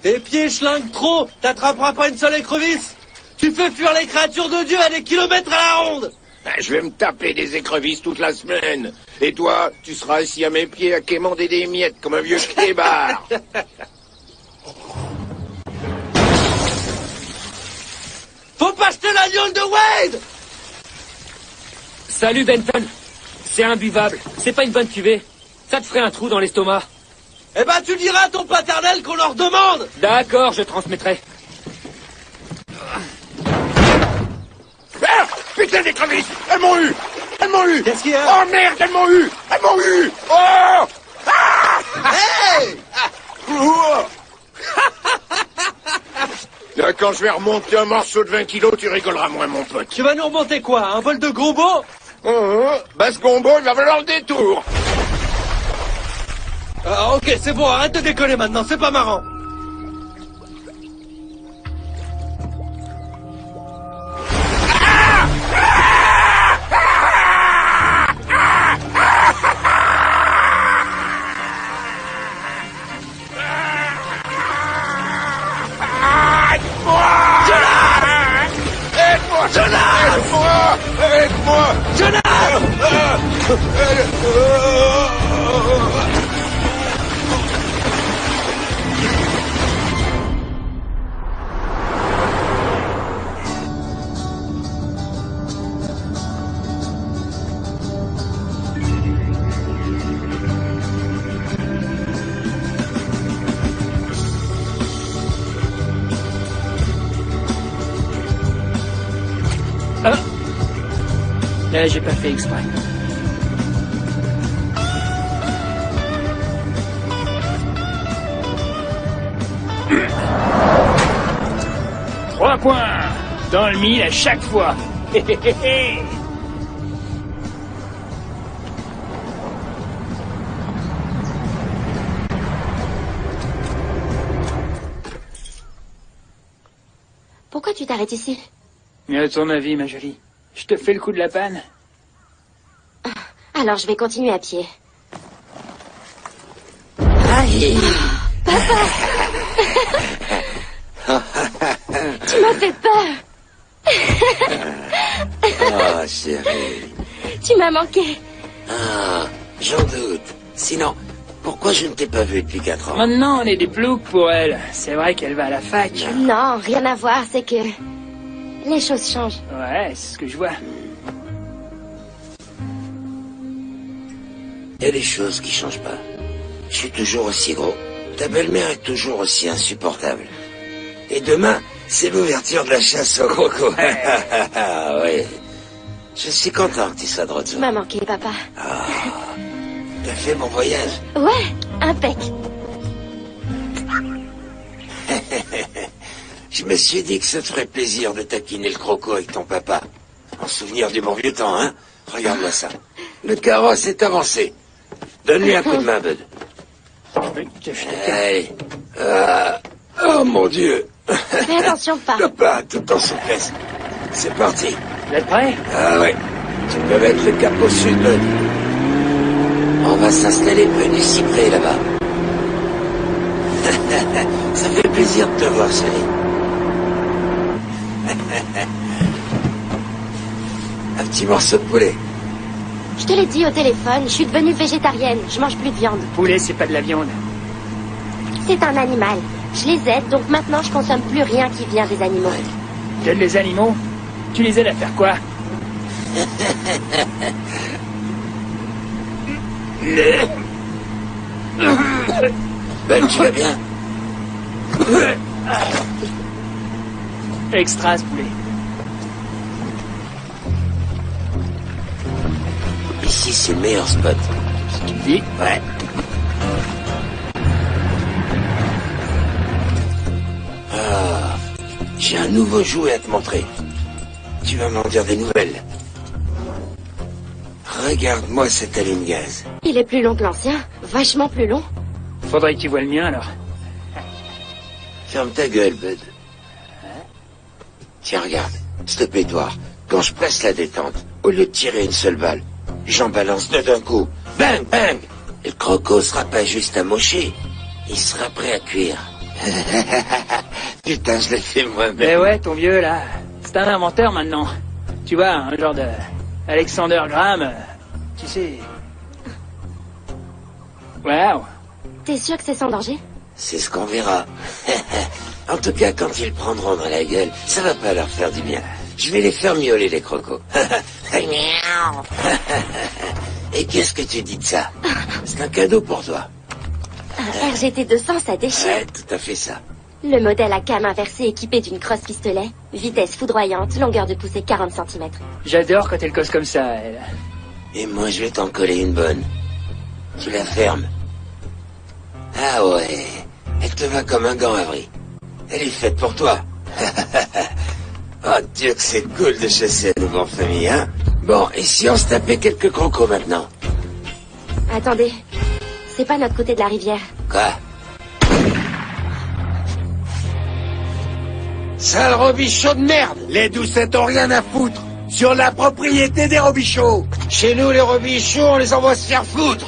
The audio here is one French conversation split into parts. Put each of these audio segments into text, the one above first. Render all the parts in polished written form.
Tes pieds schlinguent trop, t'attraperas pas une seule écrevisse. Tu fais fuir les créatures de Dieu à des kilomètres à la ronde. Je vais me taper des écrevisses toute la semaine. Et toi, tu seras assis à mes pieds à quémander des miettes comme un vieux clébard. Faut pas jeter l'agneau de Wade. Salut Benton. C'est imbuvable, c'est pas une bonne cuvée. Ça te ferait un trou dans l'estomac. Eh ben tu diras à ton paternel qu'on leur demande. D'accord, je transmettrai. Ah, putain d'écrevisses, elles m'ont eu. Elles m'ont eu. Qu'est-ce qu'il y a? Oh merde, elles m'ont eu. Elles m'ont eu. Oh ah. Hey. Là, quand je vais remonter un morceau de 20 kilos, tu rigoleras moins, mon pote. Tu vas nous remonter quoi? Un bol de gombo? Bah ce gombo, il va falloir le détour. Ah, ok, c'est bon, arrête de déconner maintenant, c'est pas marrant. Aide-moi! J'ai pas fait exprès. Trois points dans le mille à chaque fois. Pourquoi tu t'arrêtes ici? Mais à ton avis, ma jolie, je te fais le coup de la panne? Alors je vais continuer à pied. Aïe. Papa. Tu m'as fait peur. Oh, chérie. Tu m'as manqué. Ah, j'en doute. Sinon, pourquoi je ne t'ai pas vu depuis 4 ans? Maintenant, on est des ploucs pour elle. C'est vrai qu'elle va à la fac. Non, rien à voir, c'est que les choses changent. Ouais, c'est ce que je vois. Il y a des choses qui changent pas. Je suis toujours aussi gros. Ta belle-mère est toujours aussi insupportable. Et demain, c'est l'ouverture de la chasse au croco. Oui. Je suis content que tu sois de retour. Tu m'as manqué, papa. Ah, t'as fait mon voyage? Ouais, impec. Je me suis dit que ça te ferait plaisir de taquiner le croco avec ton papa. En souvenir du bon vieux temps, hein? Regarde-moi ça. Le carrosse est avancé. Donne-lui un coup de main, Bud. Allez. Oh, mon Dieu. Fais attention, pas. Papa, tout en souplesse. C'est parti. Vous êtes prêts? Ah ouais. Tu peux mettre le cap au sud, Bud. On va s'installer près du cyprès, là-bas. Ça fait plaisir de te voir, chérie. Un petit morceau de poulet. Je te l'ai dit au téléphone, je suis devenue végétarienne. Je mange plus de viande. Poulet, c'est pas de la viande. C'est un animal. Je les aide, donc maintenant je consomme plus rien qui vient des animaux. T'aides les animaux? Tu les aides à faire quoi? Ben, tu vas bien? Extra, ce poulet. Ici, c'est le meilleur spot. Si tu me dis. Ouais. Ah, j'ai un nouveau jouet à te montrer. Tu vas m'en dire des nouvelles. Regarde-moi cet allume-gaz. Il est plus long que l'ancien, vachement plus long. Faudrait que tu vois le mien, alors. Ferme ta gueule, Bud. Tiens, regarde, stop-étoire. Quand je place la détente, au lieu de tirer une seule balle, j'en balance deux d'un coup. Bang, bang! Et le croco sera pas juste amoché. Il sera prêt à cuire. Putain, je l'ai fait moi-même. Mais ouais, ton vieux, là, c'est un inventeur maintenant. Tu vois, un genre de... Alexander Graham, tu sais... Waouh. T'es sûr que c'est sans danger? C'est ce qu'on verra. En tout cas, quand ils le prendront dans la gueule, ça va pas leur faire du bien. Je vais les faire miauler, les crocos. Et qu'est-ce que tu dis de ça? C'est un cadeau pour toi. Un RGT 200, ça déchire. Ouais, tout à fait ça. Le modèle à cam inversée équipé d'une crosse pistolet, vitesse foudroyante, longueur de poussée 40 cm. J'adore quand elle cause comme ça, elle. Et moi, je vais t'en coller une bonne. Tu la fermes. Ah ouais, elle te va comme un gant, Avery. Elle est faite pour toi. Oh Dieu que c'est cool de chasser à nouveau en famille, hein? Bon, et si on se tapait quelques crocos maintenant? Attendez, c'est pas notre côté de la rivière. Quoi? Sale robichon de merde! Les doucettes ont rien à foutre sur la propriété des robichaux. Chez nous, les robichons, on les envoie se faire foutre!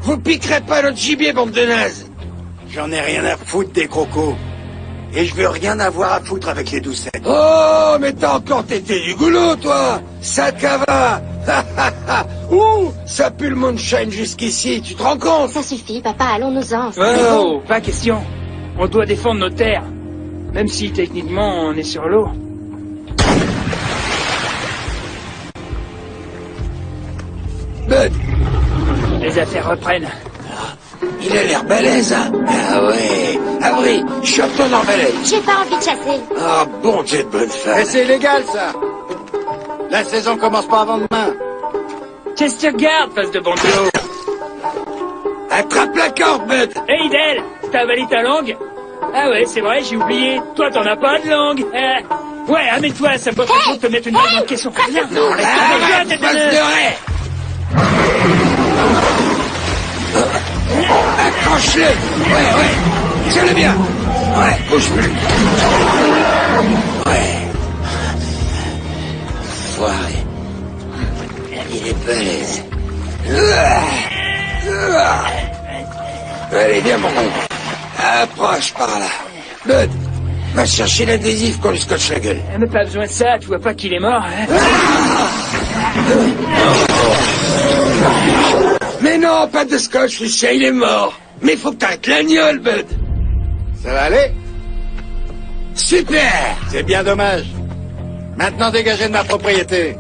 Vous piquerez pas notre gibier, bande de nazes! J'en ai rien à foutre des crocos. Et je veux rien avoir à foutre avec les doucettes. Oh, mais t'as encore tété du goulot, toi! Sac à va! Ouh, ça pue le moonshine jusqu'ici, tu te rends compte? Ça suffit, papa, allons-nous-en. Oh, pas question. On doit défendre nos terres. Même si, techniquement, on est sur l'eau. Bud, Les affaires reprennent. il a l'air balèze, hein? Ah ouais. Avery, chope ton emballage. J'ai pas envie de chasser. Ah, bon Dieu de bonne femme. Mais c'est illégal, ça. La saison commence pas avant demain. Qu'est-ce que tu regardes, face de bandelot? Attrape la corde, Bud! Hey, Del, t'as avalé ta langue? Ah ouais, c'est vrai, j'ai oublié. Toi, t'en as pas de langue. Ouais, amène-toi, ça me botte trop de te mettre une balle dans le caisson. Viens, non, laisse tomber, Arrête, tête de face nœud. de raie! Accroche-le! Ouais. Tiens-le bien! Ouais, bouge plus! Ouais. Foiré. Il est balèze. Allez, viens, mon con. Approche par là. Bud, va chercher l'adhésif qu'on lui scotche la gueule. Mais pas besoin de ça, tu vois pas qu'il est mort, hein? Mais non, pas de scotch, Lucien, il est mort. Mais faut que t'arrêtes l'agnole, Bud. Ça va aller? Super! C'est bien dommage. Maintenant, dégagez de ma propriété.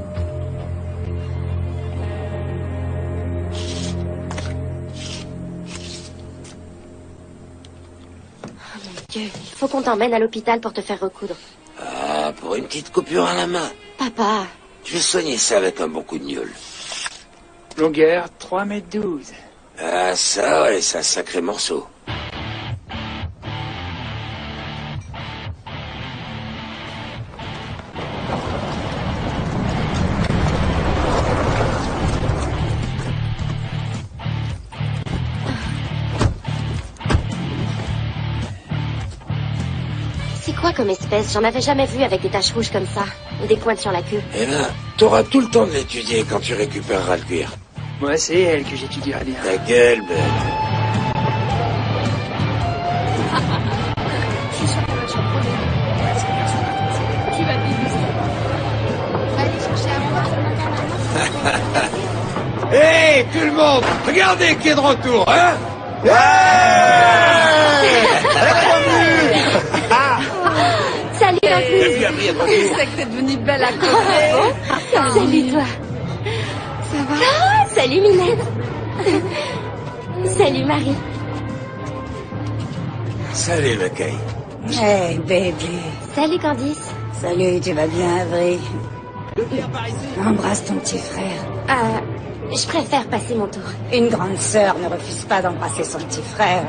Dieu, il faut qu'on t'emmène à l'hôpital pour te faire recoudre. Ah, pour une petite coupure à la main. Papa, Je vais soigner ça avec un bon coup de gnôle. Longueur 3,12 m. Ah, ça, ouais, c'est un sacré morceau. c'est quoi comme espèce? J'en avais jamais vu avec des taches rouges comme ça. Ou des pointes sur la queue. Eh ben, t'auras tout le temps de l'étudier quand tu récupéreras le cuir. Moi, c'est elle que j'étudierai bien. Ta gueule, Bud. Hé, tout le monde, regardez qui est de retour, hein? Salut, Anthony. C'est que t'es devenue belle à côté. Salut, toi. Ça va? Ah, salut, Minette. Salut, Marie. Salut, Mackay. Hey, bébé. Salut, Candice. Salut, tu vas bien, Avery? Embrasse ton petit frère. Je préfère passer mon tour. Une grande sœur ne refuse pas d'embrasser son petit frère.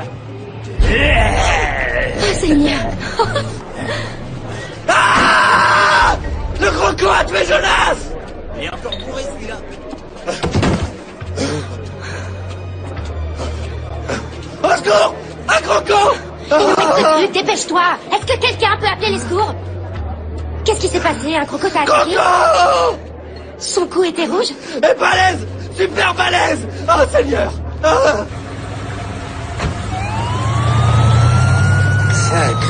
Oh, Seigneur. Ah! Le croco a tué Jonas! Il est encore bourré, celui-là. Au secours! Un croco! Luc, dépêche-toi. Est-ce que quelqu'un peut appeler les secours? Qu'est-ce qui s'est passé? Un croco t'a attaqué? Croco! Son cou était rouge? Et balèze! Super balèze! Oh, Seigneur! Ah!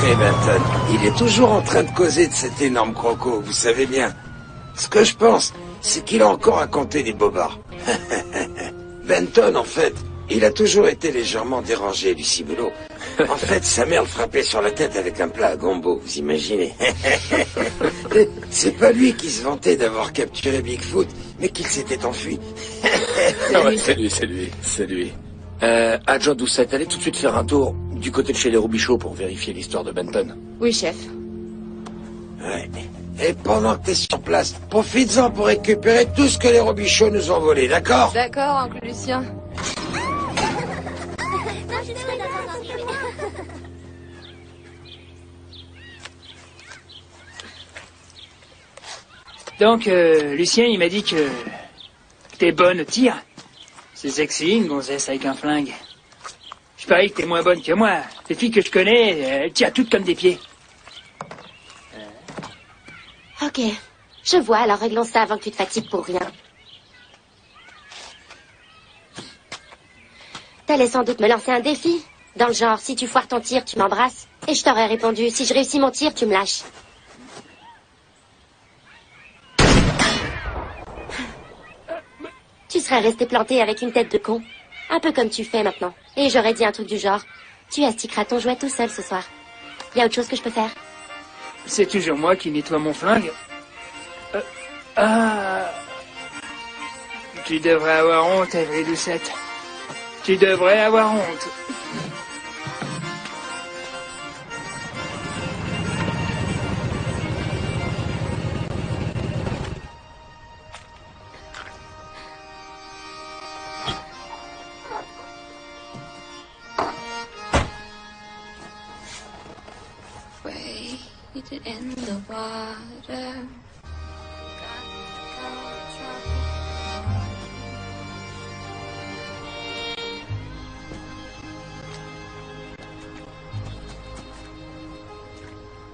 imaginez, Benton. Il est toujours en train de causer de cet énorme croco, vous savez bien. Ce que je pense, c'est qu'il a encore raconté des bobards. Benton, en fait, il a toujours été légèrement dérangé, du ciboulot. En fait, sa mère le frappait sur la tête avec un plat à gombo, vous imaginez. C'est pas lui qui se vantait d'avoir capturé Bigfoot, mais qu'il s'était enfui. Ah ouais, c'est lui. Adjoint Doucette, allez tout de suite faire un tour du côté de chez les Robichaud pour vérifier l'histoire de Benton. Oui, chef. Ouais. Et pendant que t'es sur place, profites-en pour récupérer tout ce que les Robichaud nous ont volé, d'accord? D'accord, oncle Lucien. Donc, Lucien, il m'a dit que t'es bonne au tir. C'est sexy, une gonzesse avec un flingue. Je parie que t'es moins bonne que moi. Les filles que je connais, elles tirent toutes comme des pieds. Ok. Je vois, alors réglons ça avant que tu te fatigues pour rien. T'allais sans doute me lancer un défi. Dans le genre, si tu foires ton tir, tu m'embrasses. Et je t'aurais répondu, si je réussis mon tir, tu me lâches. Tu serais resté planté avec une tête de con. Un peu comme tu fais maintenant. Et j'aurais dit un truc du genre, tu astiqueras ton jouet tout seul ce soir. Y a autre chose que je peux faire? C'est toujours moi qui nettoie mon flingue. Tu devrais avoir honte, Avery Doucette. Tu devrais avoir honte. Waded in the water.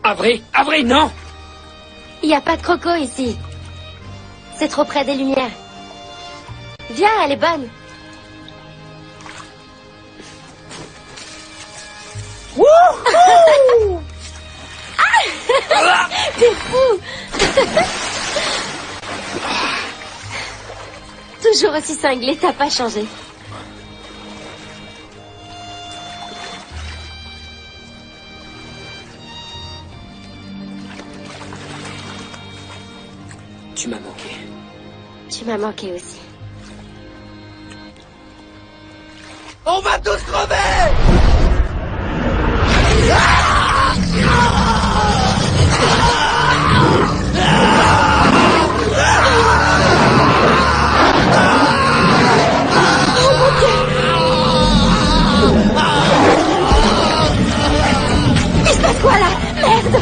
Avery, non! Il n'y a pas de croco ici. C'est trop près des lumières. Viens, elle est bonne. Wouhou! Ah! T'es fou! Toujours aussi cinglé, t'as pas changé. Tu m'as manqué. Tu m'as manqué aussi. On va tous crever! Il se passe quoi là? Merde!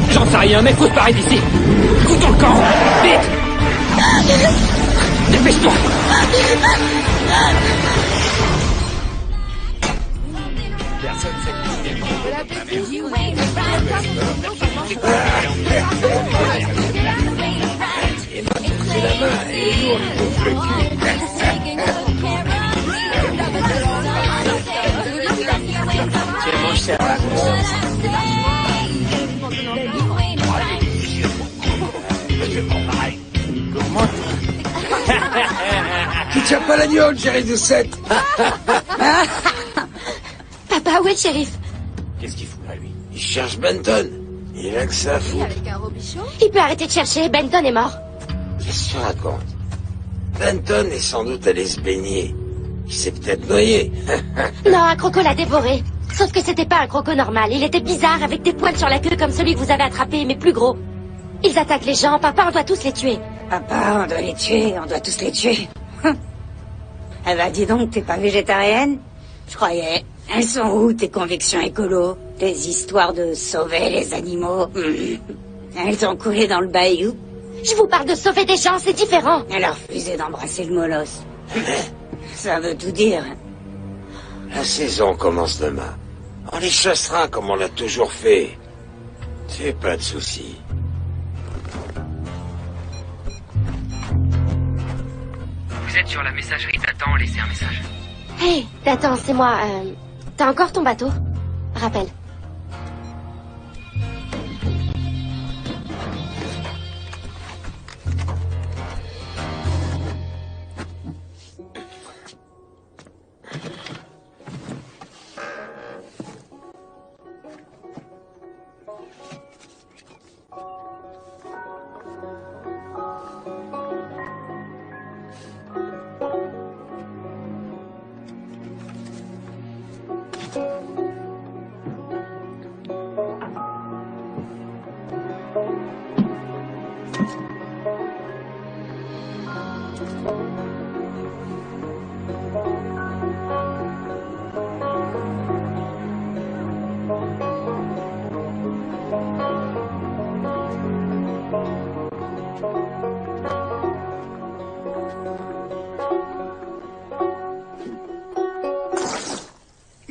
J'en sais rien, mais faut se barrer d'ici. Foutons le camp! Vite! Dépêche-toi! Tiens, mange ça. Tu tiens pas l'agneau, Jerry Doucette. Papa, où est le shérif? Qu'est-ce qu'il fout là, lui? Il cherche Benton. Il a que ça à foutre. Il peut arrêter de chercher, Benton est mort. Qu'est-ce que tu racontes? Benton est sans doute allé se baigner. Il s'est peut-être noyé. Non, un croco l'a dévoré. Sauf que c'était pas un croco normal. Il était bizarre, avec des poils sur la queue comme celui que vous avez attrapé, mais plus gros. Ils attaquent les gens, papa, on doit tous les tuer. Papa, on doit les tuer, on doit tous les tuer. Eh ben, dis donc, t'es pas végétarienne? Je croyais. Elles sont où, tes convictions écolo? Tes histoires de sauver les animaux? Elles ont coulé dans le bayou? Je vous parle de sauver des gens, c'est différent. Elle a refusé d'embrasser le molosse. Ça veut tout dire. La saison commence demain. On les chassera comme on l'a toujours fait. C'est pas de souci. Vous êtes sur la messagerie Nathan, laissez un message. Hey, attends, c'est moi. T'as encore ton bateau? rappelle.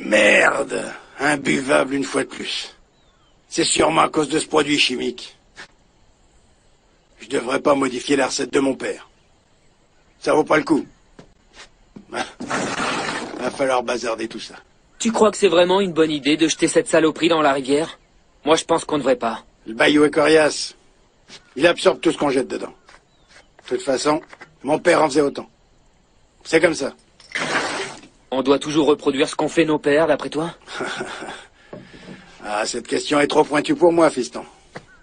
Merde, imbuvable une fois de plus. C'est sûrement à cause de ce produit chimique. Je devrais pas modifier la recette de mon père. Ça vaut pas le coup. Va falloir bazarder tout ça. Tu crois que c'est vraiment une bonne idée de jeter cette saloperie dans la rivière? Moi, je pense qu'on devrait pas. Le bayou est coriace. Il absorbe tout ce qu'on jette dedans. De toute façon, mon père en faisait autant. C'est comme ça. On doit toujours reproduire ce qu'ont fait nos pères, d'après toi? Ah, cette question est trop pointue pour moi, fiston.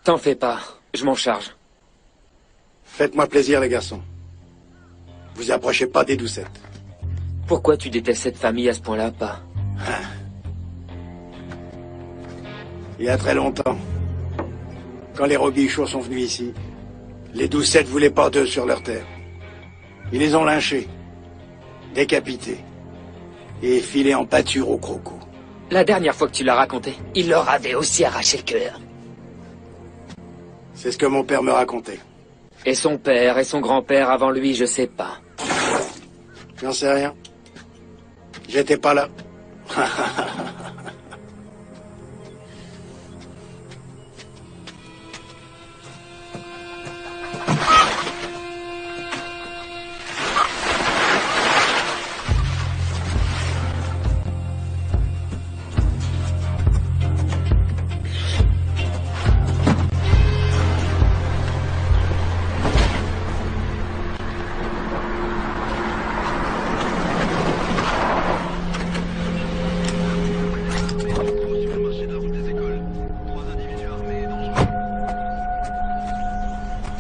T'en fais pas, je m'en charge. Faites-moi plaisir, les garçons. Vous approchez pas des doucettes. Pourquoi tu détestes cette famille à ce point-là, pas? Il y a très longtemps, quand les Robichaux sont venus ici, les doucettes voulaient pas d'eux sur leur terre. Ils les ont lynchés, décapités, et filés en pâture aux crocos. La dernière fois que tu l'as raconté, il leur avait aussi arraché le cœur. C'est ce que mon père me racontait. Et son père et son grand-père avant lui, je sais pas. J'en sais rien. J'étais pas là.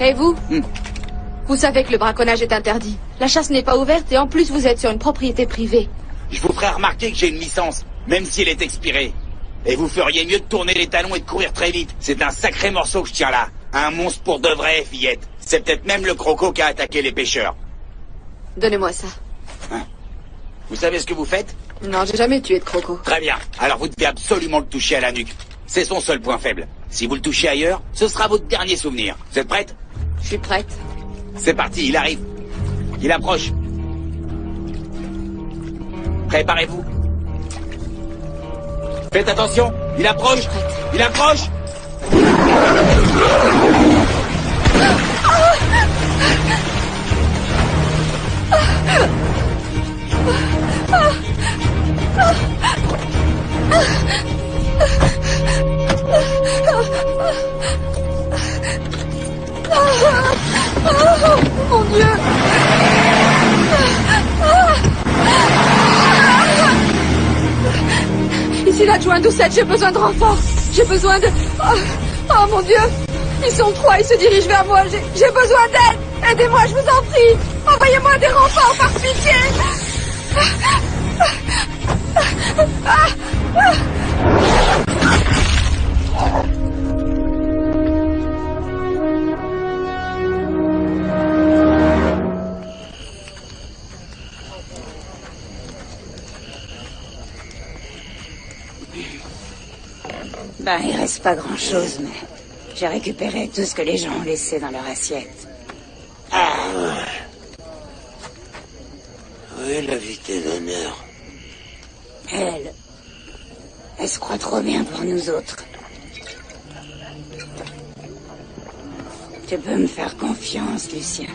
Et vous Vous savez que le braconnage est interdit. La chasse n'est pas ouverte et en plus vous êtes sur une propriété privée. Je vous ferai remarquer que j'ai une licence, même si elle est expirée. Et vous feriez mieux de tourner les talons et de courir très vite. C'est un sacré morceau que je tiens là. Un monstre pour de vrai, fillette. C'est peut-être même le croco qui a attaqué les pêcheurs. Donnez-moi ça. Hein? Vous savez ce que vous faites? Non, j'ai jamais tué de croco. Très bien. Alors vous devez absolument le toucher à la nuque. C'est son seul point faible. Si vous le touchez ailleurs, ce sera votre dernier souvenir. Vous êtes prête? Je suis prête. C'est parti, il arrive. Il approche. Préparez-vous. Faites attention, il approche. Il approche. Mon Dieu! Ici l'adjoint Doucette, j'ai besoin de renfort. J'ai besoin de... Oh mon Dieu! Ils sont trois, ils se dirigent vers moi. J'ai besoin d'aide. Aidez-moi, je vous en prie. Envoyez-moi des renforts par pitié. Ben, il reste pas grand-chose, mais j'ai récupéré tout ce que les gens ont laissé dans leur assiette. Ah ouais. Oui, l'invité d'honneur. Elle se croit trop bien pour nous autres. Tu peux me faire confiance, Lucien.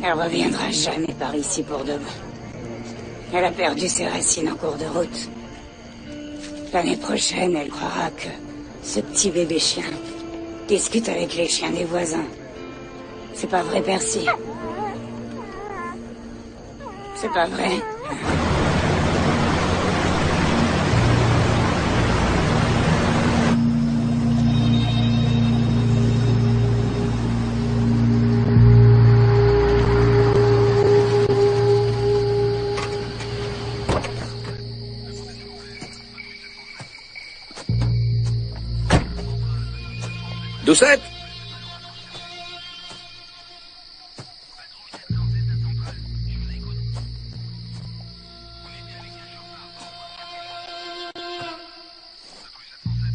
Elle reviendra jamais par ici pour de bon. Elle a perdu ses racines en cours de route. L'année prochaine, elle croira que ce petit bébé chien discute avec les chiens des voisins. C'est pas vrai, Percy? C'est pas vrai? Doucette!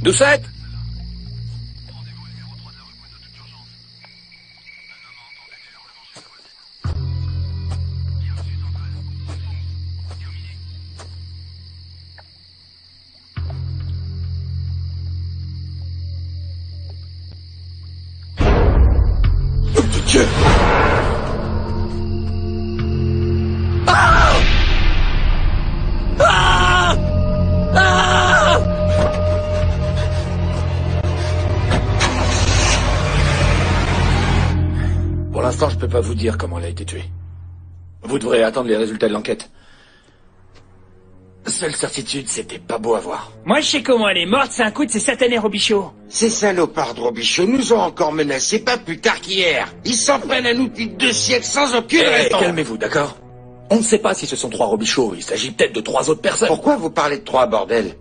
Doucette! Dieu! Ah! Ah! Ah! Pour l'instant, je peux pas vous dire comment elle a été tuée. Vous devrez attendre les résultats de l'enquête. Seule certitude, c'était pas beau à voir. Moi, je sais comment elle est morte, c'est un coup de ces satanés Robichaud. Ces salopards de Robichaud nous ont encore menacés pas plus tard qu'hier. Ils s'en prennent à nous depuis 2 siècles sans aucune réponse. Calmez-vous, d'accord? On ne sait pas si ce sont 3 Robichauds. Il s'agit peut-être de 3 autres personnes. Pourquoi vous parlez de 3, bordel?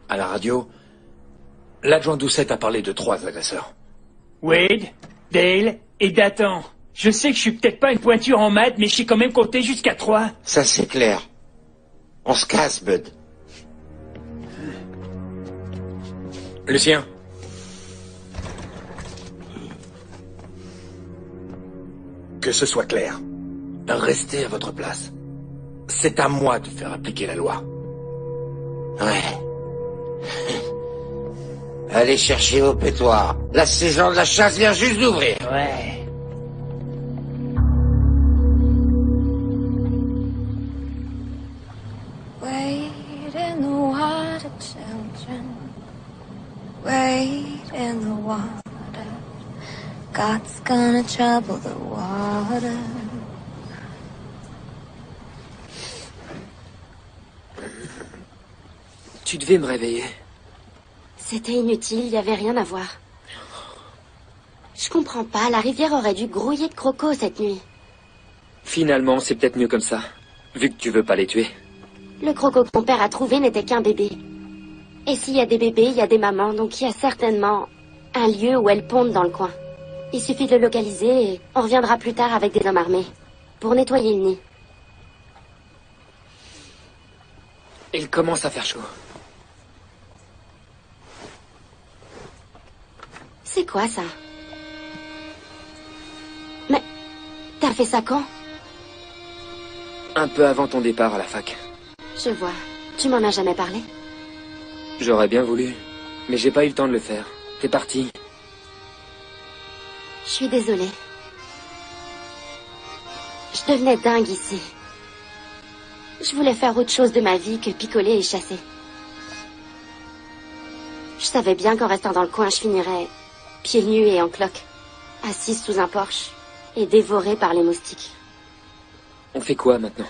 À la radio, l'adjoint Doucette a parlé de 3 agresseurs. Wade, Dale et Dathan. Je sais que je suis peut-être pas une pointure en maths, mais je sais quand même compter jusqu'à 3. Ça, c'est clair. On se casse, Bud. Lucien. Que ce soit clair. Restez à votre place. C'est à moi de faire appliquer la loi. Ouais. Allez chercher vos pétoires. La saison de la chasse vient juste d'ouvrir. Ouais. Wade in the water, children. Wade in the water. God's gonna trouble the water. Tu devais me réveiller. C'était inutile, il n'y avait rien à voir. Je comprends pas, la rivière aurait dû grouiller de crocos cette nuit. Finalement, c'est peut-être mieux comme ça, vu que tu veux pas les tuer. Le croco que mon père a trouvé n'était qu'un bébé. Et s'il y a des bébés, il y a des mamans, donc il y a certainement un lieu où elles pondent dans le coin. Il suffit de le localiser et on reviendra plus tard avec des hommes armés, pour nettoyer le nid. Il commence à faire chaud. C'est quoi ça? Mais t'as fait ça quand? Un peu avant ton départ à la fac. Je vois. Tu m'en as jamais parlé? J'aurais bien voulu, mais j'ai pas eu le temps de le faire. T'es parti. Je suis désolée. Je devenais dingue ici. Je voulais faire autre chose de ma vie que picoler et chasser. Je savais bien qu'en restant dans le coin, je finirais pieds nus et en cloque, assise sous un porche et dévorée par les moustiques. On fait quoi maintenant?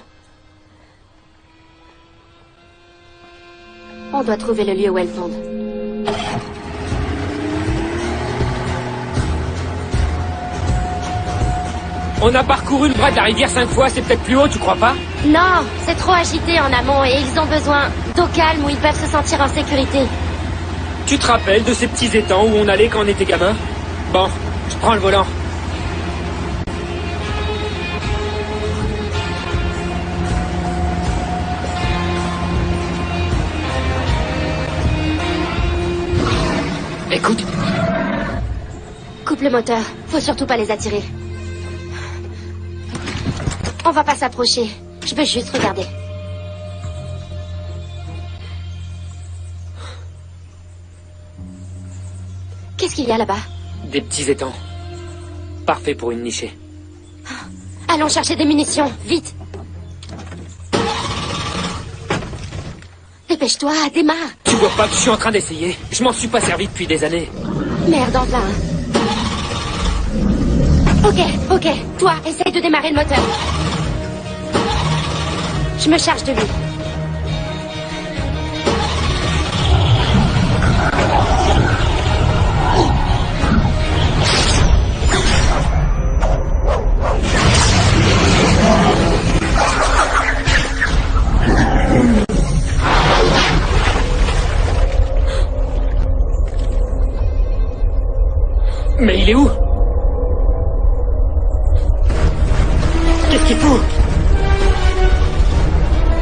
On doit trouver le lieu où elles pondent. On a parcouru le bras de la rivière 5 fois, c'est peut-être plus haut, tu crois pas? Non, c'est trop agité en amont et ils ont besoin d'eau calme où ils peuvent se sentir en sécurité. Tu te rappelles de ces petits étangs où on allait quand on était gamin? Bon, je prends le volant. Écoute. Coupe le moteur, faut surtout pas les attirer. On va pas s'approcher, je veux juste regarder. Qu'est-ce qu'il y a là-bas? Des petits étangs. Parfait pour une nichée. Allons chercher des munitions, vite. Dépêche-toi, démarre. Tu vois pas que je suis en train d'essayer? Je m'en suis pas servi depuis des années. Merde, en plein. Ok. Toi, essaye de démarrer le moteur. Je me charge de lui. Mais il est où? Qu'est-ce qu'il fout?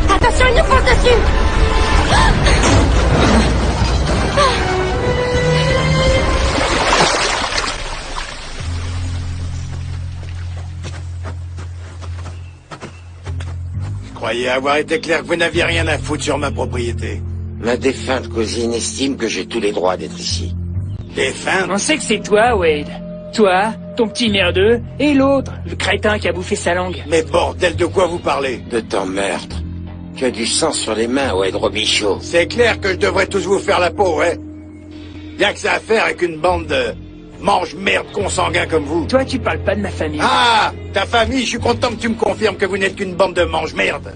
Attention, il nous fonce dessus. Je croyais avoir été clair que vous n'aviez rien à foutre sur ma propriété. Ma défunte cousine estime que j'ai tous les droits d'être ici. Défunte? On sait que c'est toi, Wade. Toi, ton petit merdeux, et l'autre, le crétin qui a bouffé sa langue. Mais bordel, de quoi vous parlez? De ton meurtre. Tu as du sang sur les mains, Wade Robichaud. C'est clair que je devrais tous vous faire la peau, hein? Bien que ça à faire avec une bande de mange-merde consanguins comme vous. Toi, tu parles pas de ma famille. Ah! Ta famille, je suis content que tu me confirmes que vous n'êtes qu'une bande de mange-merde.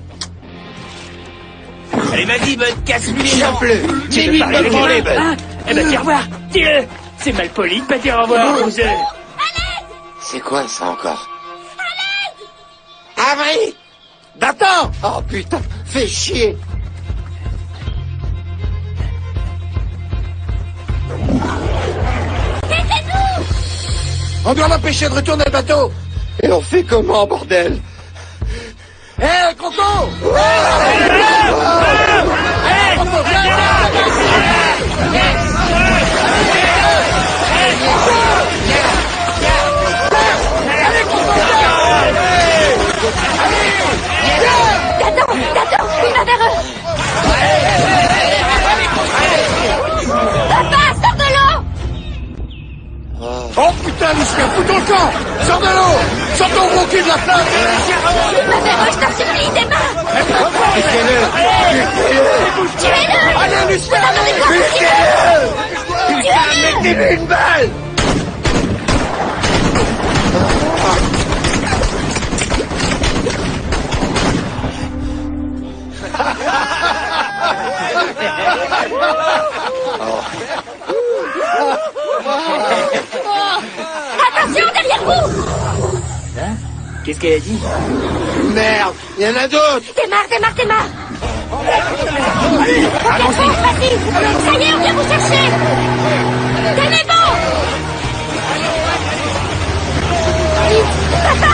Allez, vas-y, Bud, casse-lui les Tiens, dents. bleu. Tu veux parler avec moi, Bud? Hein? Eh ben, dis au revoir. Dis-le. C'est mal poli de pas dire au revoir, vous C'est quoi ça encore? Avery! D'attends! Oh putain, fais chier! On doit l'empêcher de retourner le bateau! Et on fait comment, bordel? Hé, Croco! T'attends, il va vers eux. Papa, sors de l'eau. Oh putain, Lucien, fous ton camp! Sors de l'eau! Sors ton gros cul de la flotte! Il va vers eux, je t'en supplie, démarre. Tuez-le. Allez, Lucien! Tuez-le. Mettez-lui une balle! Attention, derrière vous. Hein? Qu'est-ce qu'elle a dit? Merde, il y en a d'autres! Démarre. Allons-y. Vas-y. Ça y est, on vient vous chercher. Tenez-vous. Vite, papa.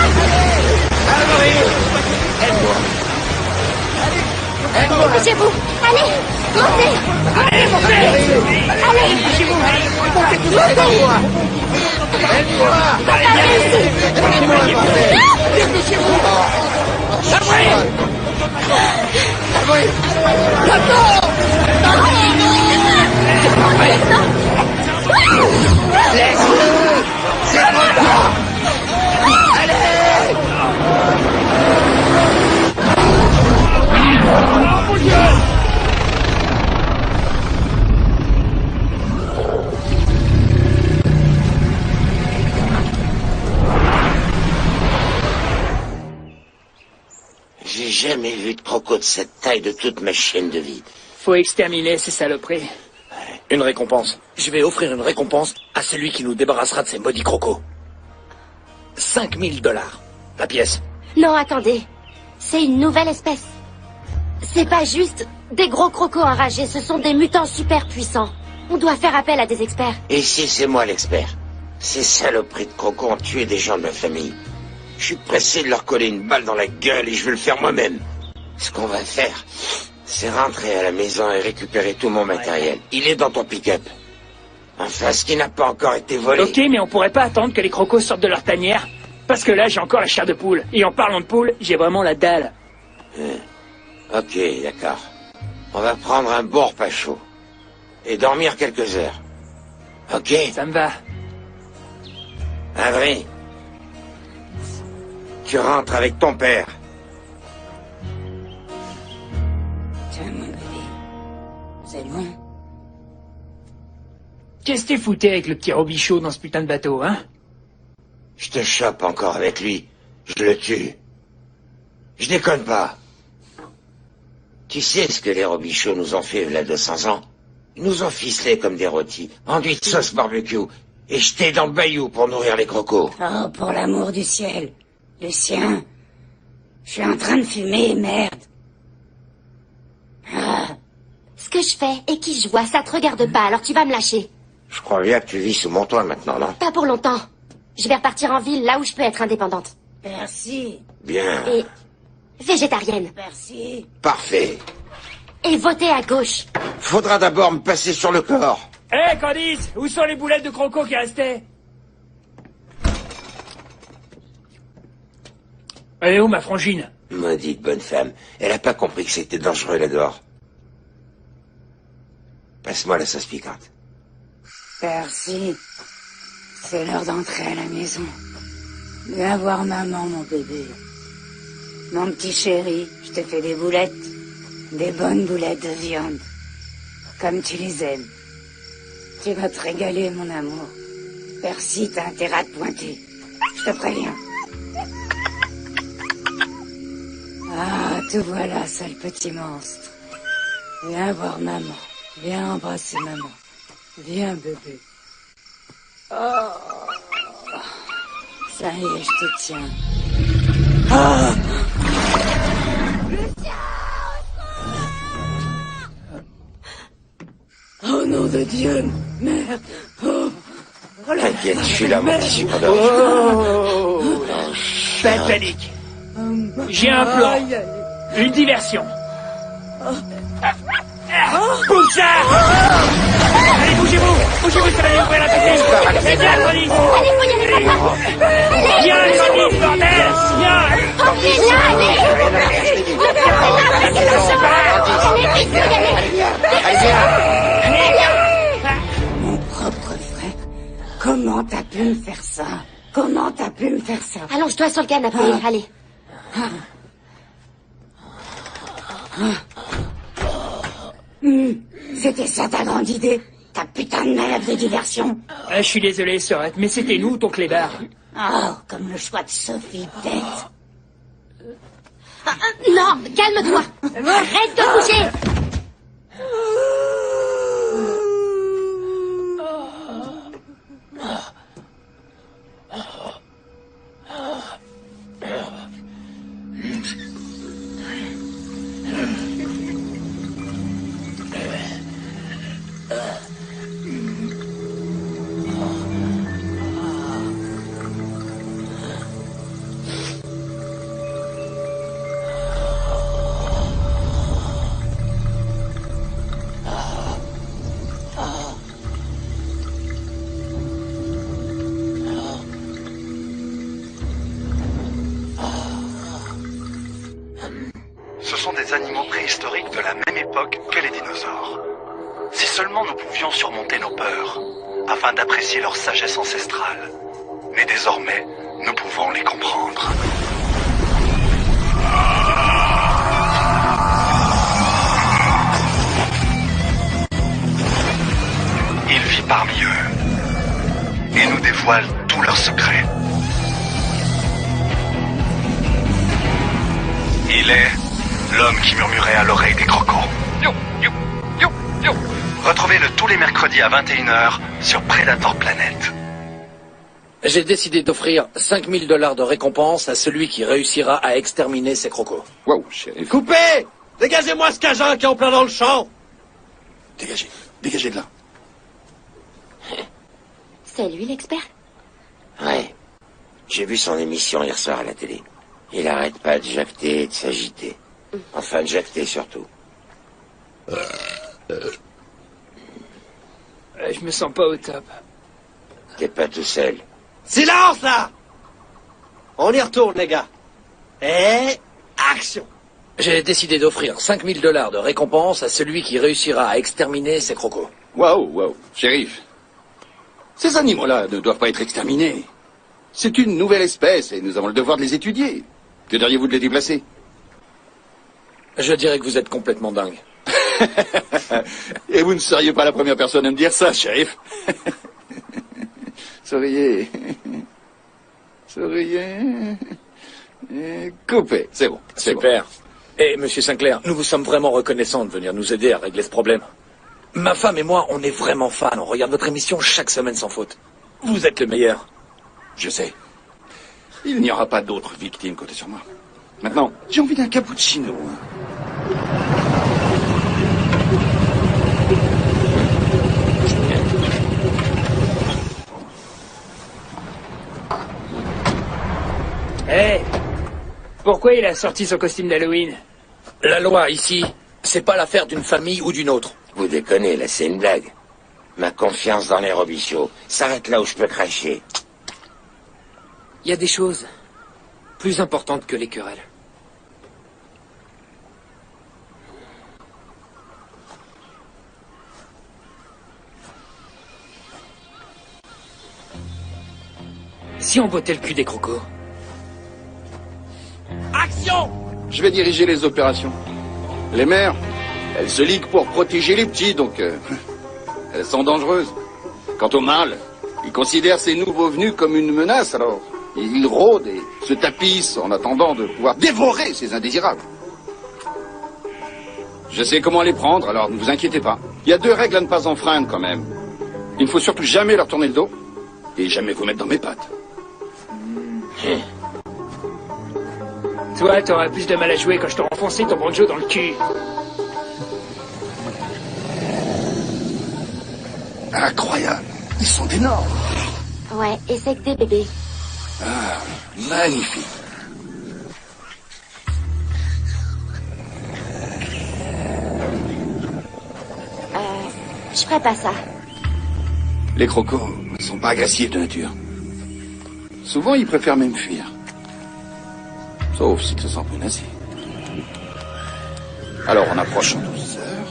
Bougez-vous. Allez, montez. Allez, montez. Allez. Bougez-vous, allez. Montez. Papa, viens ici. J'ai jamais vu de croco de cette taille de toute ma chaîne de vie. Faut exterminer ces saloperies. Une récompense. Je vais offrir une récompense à celui qui nous débarrassera de ces maudits crocos. 5000 $. La pièce. Non, attendez. C'est une nouvelle espèce. C'est pas juste des gros crocos enragés, ce sont des mutants super puissants. On doit faire appel à des experts. Et ici, c'est moi l'expert. Ces saloperies de crocos ont tué des gens de ma famille. Je suis pressé de leur coller une balle dans la gueule et je vais le faire moi-même. Ce qu'on va faire, c'est rentrer à la maison et récupérer tout mon matériel. Il est dans ton pick-up. Enfin, ce qui n'a pas encore été volé. Ok, mais on pourrait pas attendre que les crocos sortent de leur tanière. Parce que là, j'ai encore la chair de poule. Et en parlant de poule, j'ai vraiment la dalle. Ok, d'accord. On va prendre un bon repas chaud. Et dormir quelques heures. Ok? Ça me va. Avery, Tu rentres avec ton père. Tiens, mon bébé. C'est loin. Qu'est-ce que t'es foutu avec le petit Robichaud dans ce putain de bateau, hein? Je te chope encore avec lui. Je le tue. Je déconne pas. Tu sais ce que les Robichauds nous ont fait il y a 200 ans? Ils nous ont ficelés comme des rôtis, enduits de sauce barbecue, et jetés dans le bayou pour nourrir les crocos. Oh, pour l'amour du ciel. Lucien. Je suis en train de fumer, merde. Ah. Ce que je fais et qui je vois, ça te regarde pas, alors tu vas me lâcher. Je crois bien que tu vis sous mon toit maintenant, non? Pas pour longtemps. Je vais repartir en ville, là où je peux être indépendante. Merci. Bien. Et végétarienne. Merci. Parfait. Et voter à gauche. Faudra d'abord me passer sur le corps. Hé, Candice, où sont les boulettes de croco qui restaient? Elle est où, ma frangine? Maudite bonne femme. Elle a pas compris que c'était dangereux là-dehors. Passe-moi la sauce piquante. Merci. C'est l'heure d'entrer à la maison. Viens voir maman, mon bébé. Mon petit chéri, je t'ai fait des boulettes. Des bonnes boulettes de viande. Comme tu les aimes. Tu vas te régaler, mon amour. Percy, t'as intérêt à te pointer. Je te préviens. Ah, te voilà, sale petit monstre. Viens voir maman. Viens embrasser maman. Viens, bébé. Oh. Ça y est, je te tiens. Ah. Oh nom de Dieu, merde. Oh. T'inquiète, je suis là, mon petit superdog. Oh. Pas de panique. J'ai un plan. Une diversion. Bouge ça! Allez, bougez-vous! Bougez-vous, ça va lui ouvrir la tête! C'est bien, Candice! Allez, faut y aller, papa! Viens, Candice, bordel! Viens! Mon propre frère, comment t'as pu me faire ça? Comment t'as pu me faire ça? Allonge-toi sur le canapé, allez. C'était ça ta grande idée? Ta putain de malade de diversion? Je suis désolé, Sorette, mais c'était nous, ton clébard. Oh, comme le choix de Sophie, bête. Non, calme-toi. Arrête de bouger. Ce sont des animaux préhistoriques de la même époque que les dinosaures. Si seulement nous pouvions surmonter nos peurs, afin d'apprécier leur sagesse ancestrale. Mais désormais, nous pouvons les comprendre. Il vit parmi eux et nous dévoile tous leurs secrets. Il est l'homme qui murmurait à l'oreille des crocos. Yo, yo, yo, yo. Retrouvez-le tous les mercredis à 21h sur Predator Planet. J'ai décidé d'offrir 5 000 $ de récompense à celui qui réussira à exterminer ces crocos. Wow, shérif. Coupez! Dégagez-moi ce cajun qui est en plein dans le champ! Dégagez, dégagez de là. C'est lui l'expert? Ouais. J'ai vu son émission hier soir à la télé. Il arrête pas de jacter et de s'agiter. Enfin, de jacter surtout. Je me sens pas au top. T'es pas tout seul. Silence, là! On y retourne, les gars. Et... action! J'ai décidé d'offrir 5 000 $ de récompense à celui qui réussira à exterminer ces crocos. Waouh, waouh. Shérif, ces animaux-là ne doivent pas être exterminés. C'est une nouvelle espèce et nous avons le devoir de les étudier. Que diriez-vous de les déplacer? Je dirais que vous êtes complètement dingue. Et vous ne seriez pas la première personne à me dire ça, shérif. Souriez. Souriez. Et coupez. C'est bon. Super. Et monsieur Sinclair, nous vous sommes vraiment reconnaissants de venir nous aider à régler ce problème. Ma femme et moi, on est vraiment fans. On regarde votre émission chaque semaine sans faute. Vous êtes le meilleur. Je sais. Il n'y aura pas d'autres victimes, comptez sur moi. Maintenant, j'ai envie d'un cappuccino. Hé, pourquoi il a sorti son costume d'Halloween? La loi, ici, c'est pas l'affaire d'une famille ou d'une autre. Vous déconnez, là, c'est une blague. Ma confiance dans les Robichaud s'arrête là où je peux cracher. Il y a des choses plus importantes que les querelles. Si on bottait le cul des crocos. Action! Je vais diriger les opérations. Les mères, elles se liguent pour protéger les petits, donc elles sont dangereuses. Quant au mâle, il considère ces nouveaux venus comme une menace, alors il rôde et se tapisse en attendant de pouvoir dévorer ces indésirables. Je sais comment les prendre, alors ne vous inquiétez pas. Il y a 2 règles à ne pas enfreindre quand même. Il ne faut surtout jamais leur tourner le dos et jamais vous mettre dans mes pattes. Toi, t'auras plus de mal à jouer quand je t'aurai enfoncé ton banjo dans le cul. Incroyable. Ils sont énormes. Ouais, et c'est que des bébés. Ah, magnifique. Je ferais pas ça. Les crocos ne sont pas agressifs de nature. Souvent, ils préfèrent même fuir. Sauf s'ils se sentent menacés. Alors, on approche en douceur.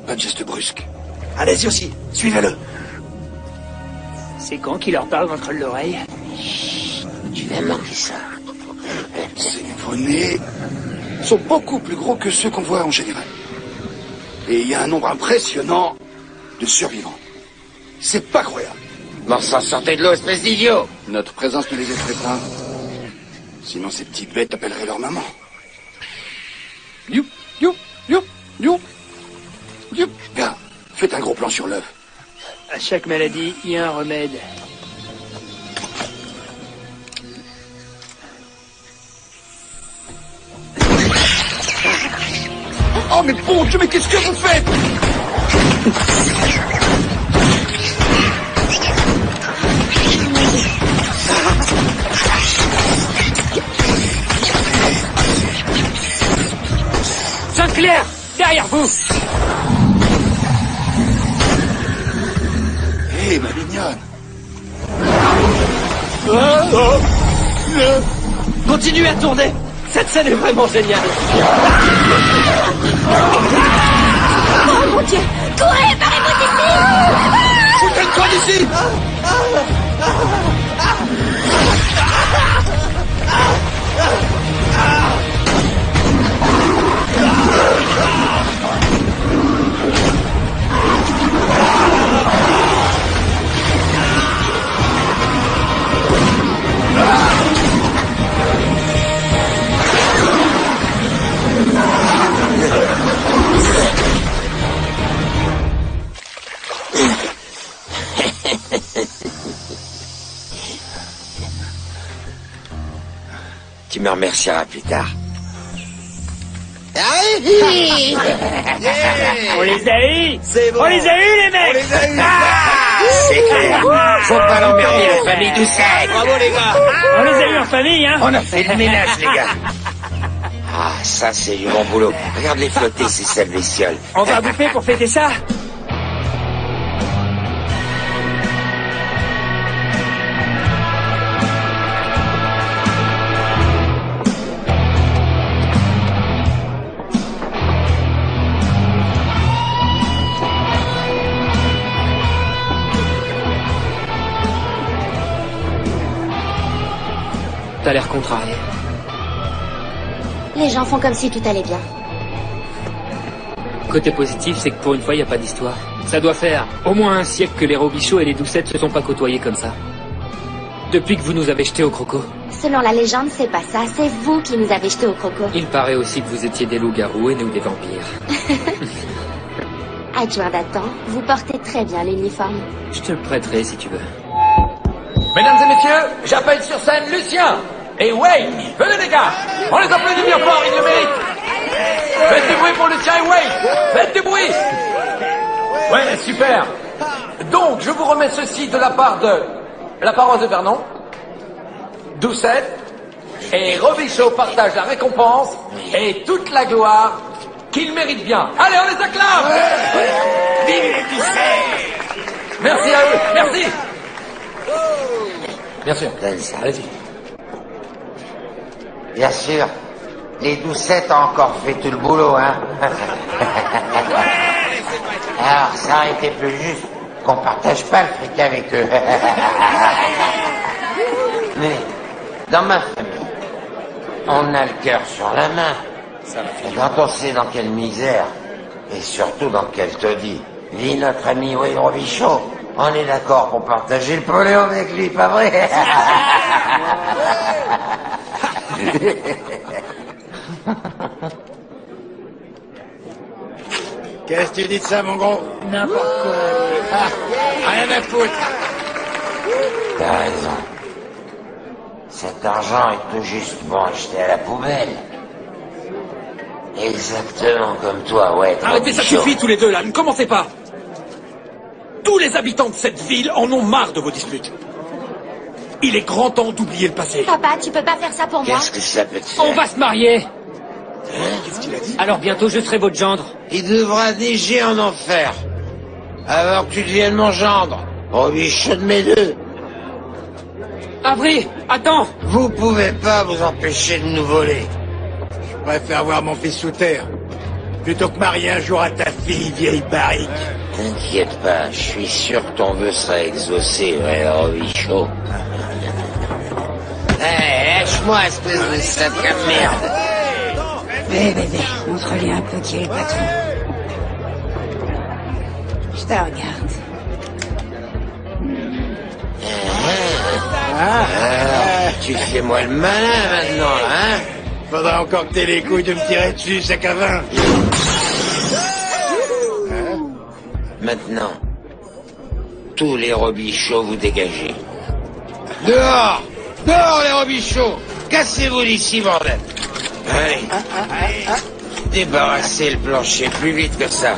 Pas de geste brusque. Allez-y aussi, suivez-le. C'est quand qu'il leur parle entre l'oreille? Tu vas manquer ça. Ces poneys sont beaucoup plus gros que ceux qu'on voit en général. Et il y a un nombre impressionnant de survivants. C'est pas croyable. Morsan, sortez de l'eau, espèce d'idiot! Notre présence ne les effraie pas. Sinon, ces petites bêtes appelleraient leur maman. You, you, you, you, you. Gars, faites un gros plan sur l'œuf. À chaque maladie, il y a un remède. Oh, mais bon Dieu, mais qu'est-ce que vous faites? Sinclair, derrière vous! Hé, ma mignonne. Continuez à tourner. Cette scène est vraiment géniale. Oh mon Dieu! Courez, barrez-vous d'ici! Foutez-toi d'ici! Tu me remercieras plus tard. On les a eus! C'est bon. On les a eus, les mecs! On les a eus. C'est clair. Faut pas l'emmerder, la famille Doucet. Bravo les gars. On les a eus en famille, hein? On a fait le ménage, les gars. Ah, ça, c'est du bon boulot. Regarde-les flotter, ces sales bestioles. On va bouffer pour fêter ça? t'as l'air contrarié. Les gens font comme si tout allait bien. Côté positif, c'est que pour une fois, y a pas d'histoire. Ça doit faire au moins un siècle que les Robichaux et les Doucettes se sont pas côtoyés comme ça. Depuis que vous nous avez jetés au croco. Selon la légende, c'est pas ça. C'est vous qui nous avez jetés au croco. Il paraît aussi que vous étiez des loups-garous et nous des vampires. Adjoint d'Athan, vous portez très bien l'uniforme. Je te le prêterai si tu veux. Mesdames et messieurs, j'appelle sur scène Lucien et Wade. Venez les gars, on les applaudit bien fort, ils le méritent. Faites du bruit pour Lucien et Wade. Faites du bruit. Ouais, super. Donc, je vous remets ceci de la part de la paroisse de Vernon, Doucette et Robichaud partagent la récompense et toute la gloire qu'ils méritent bien. Allez, on les acclame. Vive les Doucettes. Merci à eux, merci. Bien sûr. Donne ça. Allez-y. Bien sûr. Les Doucettes ont encore fait tout le boulot, hein. Alors, ça aurait été plus juste qu'on partage pas le fric avec eux. Mais, dans ma famille, on a le cœur sur la main. Et quand on sait dans quelle misère, et surtout dans quel taudis, vit notre ami Wade Robichaud, on est d'accord pour partager le Poléon avec lui, pas vrai? Qu'est-ce que tu dis de ça, mon gros? N'importe quoi. Rien à foutre. T'as raison. Cet argent est tout juste bon acheté à la poubelle. Exactement comme toi, ouais. Arrêtez, ça suffit tous les deux là, ne commencez pas. Tous les habitants de cette ville en ont marre de vos disputes. Il est grand temps d'oublier le passé. Papa, tu peux pas faire ça pour moi. Qu'est-ce que ça peut te faire? On va se marier. Qu'est-ce qu'il a dit? Alors bientôt je serai votre gendre. Il devra neiger en enfer. Avant que tu deviennes mon gendre. Robichaud de mes deux. Avery, attends. Vous pouvez pas vous empêcher de nous voler. Je préfère voir mon fils sous terre, plutôt que marier un jour à ta fille, vieille barrique. T'inquiète pas, je suis sûr que ton vœu sera exaucé, ouais, Robichaud. Lâche-moi, espèce de sacré merde. Bébé, montre-lui un peu qui est le patron. Je te regarde. Alors, tu fais moi le malin maintenant, hein? Faudra encore que t'aies les couilles de me tirer dessus, sac à vin. Maintenant, tous les Robichauds, vous dégagez. Dehors! Dehors, les Robichauds! Cassez-vous d'ici, bordel! Allez. Débarrassez le plancher plus vite que ça.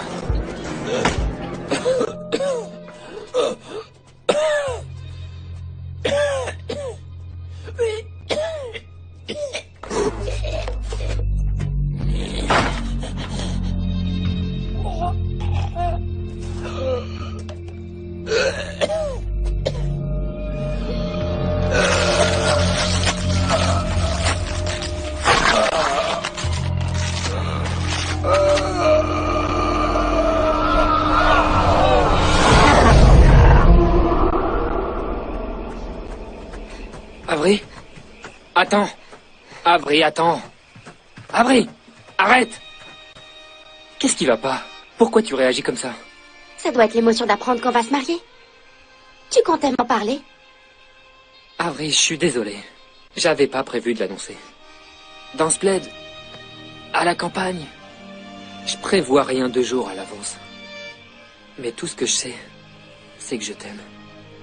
Avery? Attends. Avery, attends. Avery, arrête. Qu'est-ce qui va pas? Pourquoi tu réagis comme ça? Ça doit être l'émotion d'apprendre qu'on va se marier. Tu comptais m'en parler? Avery, je suis désolé. J'avais pas prévu de l'annoncer. Dans ce plaid, à la campagne, je prévois rien 2 jours à l'avance. Mais tout ce que je sais, c'est que je t'aime.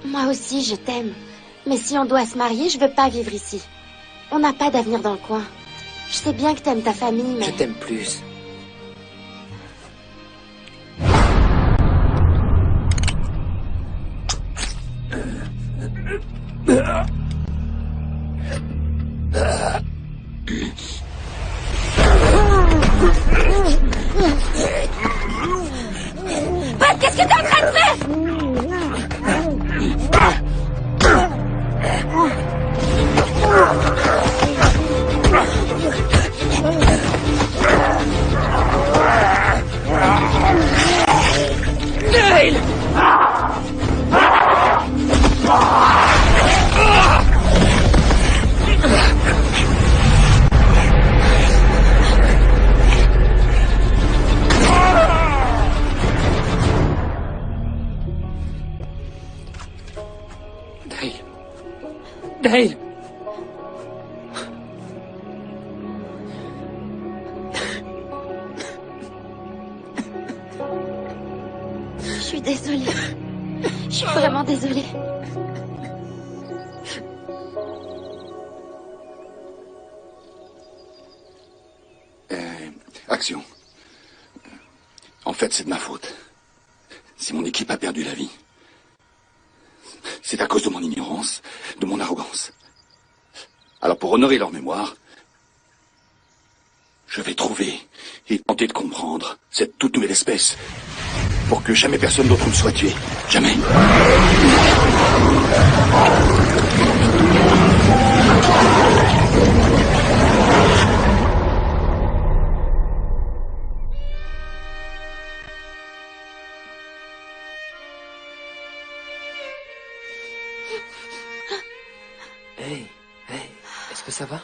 Moi aussi, je t'aime. Mais si on doit se marier, je veux pas vivre ici. On n'a pas d'avenir dans le coin. Je sais bien que t'aimes ta famille, mais... Je t'aime plus. Pat, qu'est-ce que t'es en train de faire? Neil! Dale! Je suis désolée. Je suis vraiment désolée. Action. En fait, c'est de ma faute. Si mon équipe a perdu la vie, c'est à cause de mon ignorance, de mon arrogance. Alors pour honorer leur mémoire, je vais trouver et tenter de comprendre cette toute nouvelle espèce pour que jamais personne d'autre ne soit tué. Jamais. Hey, est-ce que ça va?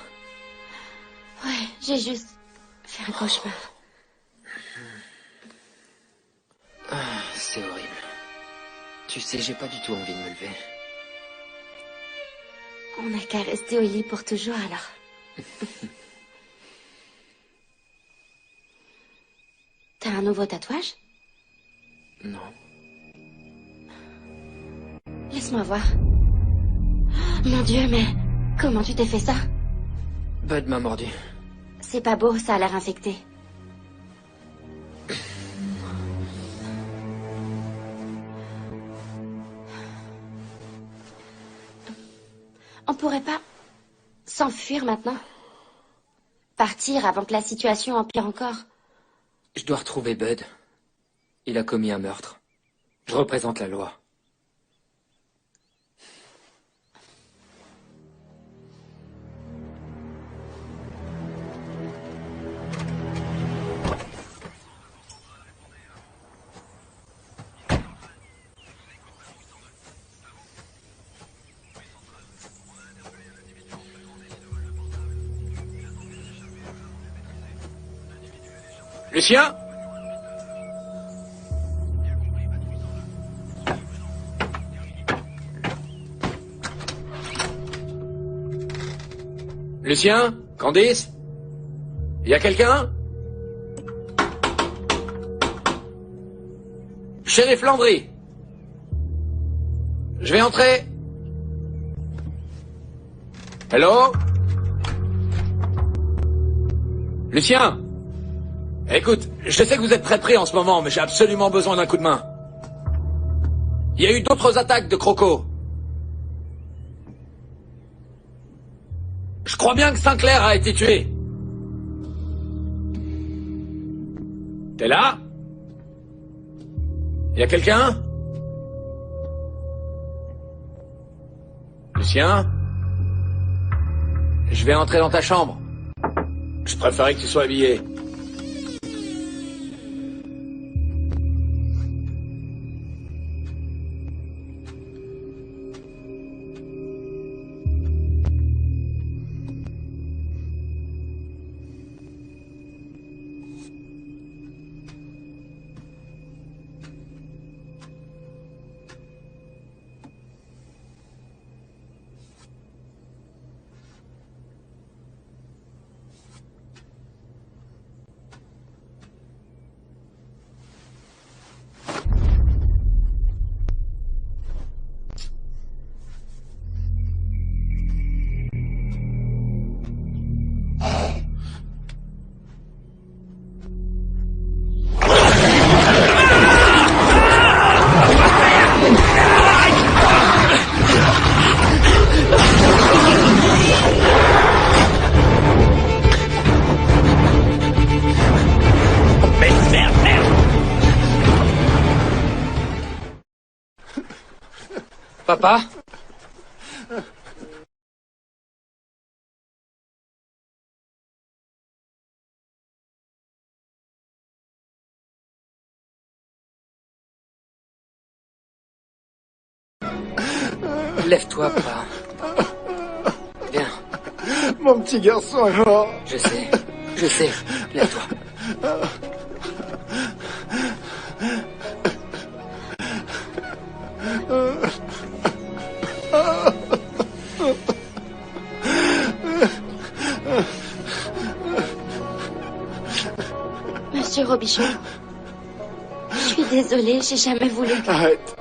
Ouais, j'ai juste fait un cauchemar. C'est horrible. Tu sais, j'ai pas du tout envie de me lever. On n'a qu'à rester au lit pour toujours, alors. T'as un nouveau tatouage? Non. Laisse-moi voir. Oh, mon Dieu, mais comment tu t'es fait ça? Bud m'a mordu. C'est pas beau, ça a l'air infecté. On pourrait pas s'enfuir maintenant? Partir avant que la situation empire encore? Je dois retrouver Bud. Il a commis un meurtre. Je représente la loi. Lucien? Lucien? Candice? Y a quelqu'un? Shérif Landry. Je vais entrer. Hello? Lucien? Écoute, je sais que vous êtes très pris en ce moment, mais j'ai absolument besoin d'un coup de main. Il y a eu d'autres attaques de crocos. Je crois bien que Sinclair a été tué. T'es là? Y a quelqu'un? Lucien? Je vais entrer dans ta chambre. Je préférais que tu sois habillé. Papa? Lève-toi, papa. Viens. Mon petit garçon est mort. Je sais. Lève-toi. Monsieur Robichaud. Je suis désolée, j'ai jamais voulu... Arrête.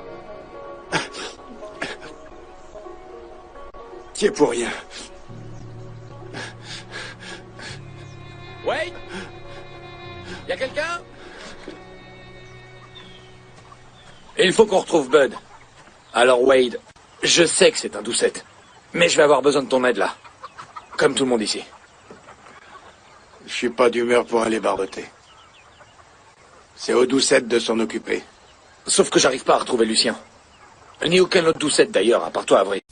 Tu es pour rien. Wade? Y a quelqu'un? Il faut qu'on retrouve Bud. Alors Wade, je sais que c'est un doucette, mais je vais avoir besoin de ton aide là. Comme tout le monde ici. Je suis pas d'humeur pour aller barboter. C'est aux doucettes de s'en occuper. Sauf que j'arrive pas à retrouver Lucien. Ni aucun autre doucette d'ailleurs, à part toi, Avril.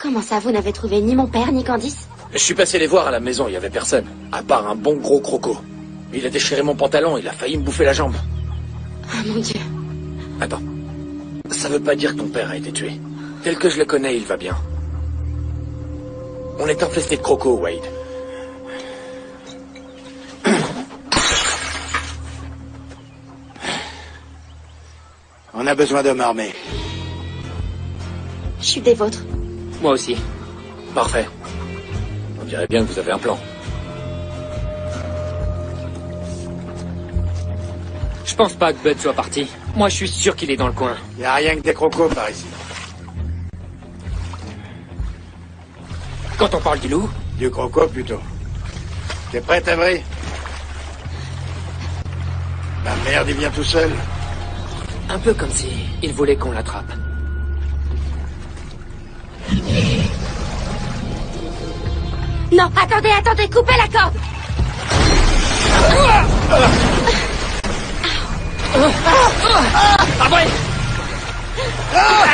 Comment ça, vous n'avez trouvé ni mon père, ni Candice? Je suis passé les voir à la maison, il y avait personne. À part un bon gros croco. Il a déchiré mon pantalon, il a failli me bouffer la jambe. Oh mon Dieu. Attends. Ça veut pas dire que ton père a été tué. Tel que je le connais, il va bien. On est infesté de crocos, Wade. On a besoin d'hommes armés. Je suis des vôtres. Moi aussi. Parfait. On dirait bien que vous avez un plan. Je pense pas que Bud soit parti. Moi, je suis sûr qu'il est dans le coin. Y a rien que des crocos par ici. Quand on parle du loup? Du croco, plutôt. T'es prête, Avery? La merde, il vient tout seul. Un peu comme si il voulait qu'on l'attrape. Non, attendez, coupez la corde. Avril!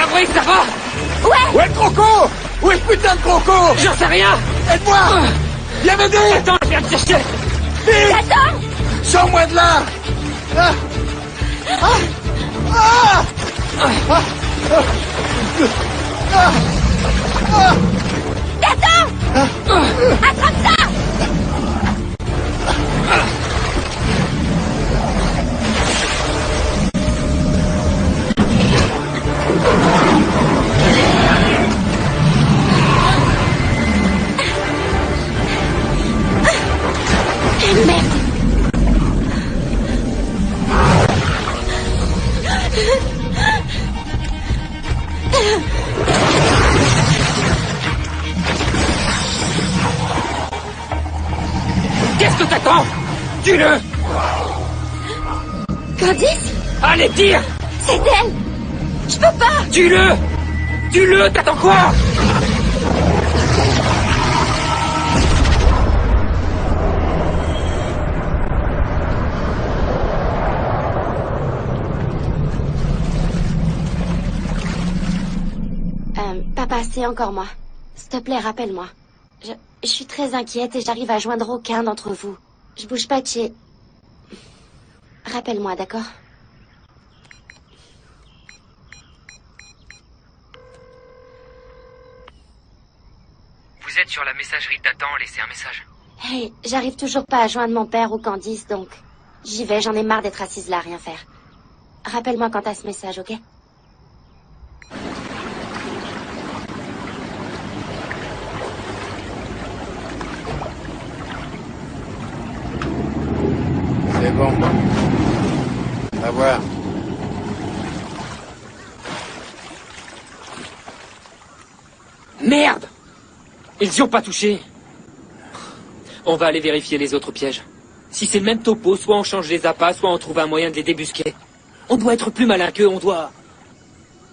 Avril, ça va? Ouais! Où est le croco? Où est ce putain de croco? J'en sais rien! Aide-moi! Viens m'aider! Attends, je viens te chercher! Vite! Attends! Sors-moi de là! Ah! Ah! Ah! Ah! Ah! Ah! Attends! Attrape ça! Merde! Qu'est-ce que t'attends? Tue-le! Candice? Allez, tire! C'est elle! Je peux pas! Tue-le! Tue-le! T'attends quoi? Papa, c'est encore moi. S'il te plaît, rappelle-moi. Je suis très inquiète et j'arrive à joindre aucun d'entre vous. Je bouge pas de chez... Rappelle-moi, d'accord? Vous êtes sur la messagerie d'Athan, laissez un message. Hey, j'arrive toujours pas à joindre mon père ou Candice, donc... J'y vais, j'en ai marre d'être assise là à rien faire. Rappelle-moi quand t'as ce message, ok? C'est bon. À voir. Merde! Ils y ont pas touché. On va aller vérifier les autres pièges. Si c'est le même topo, soit on change les appâts, soit on trouve un moyen de les débusquer. On doit être plus malin qu'eux, on doit...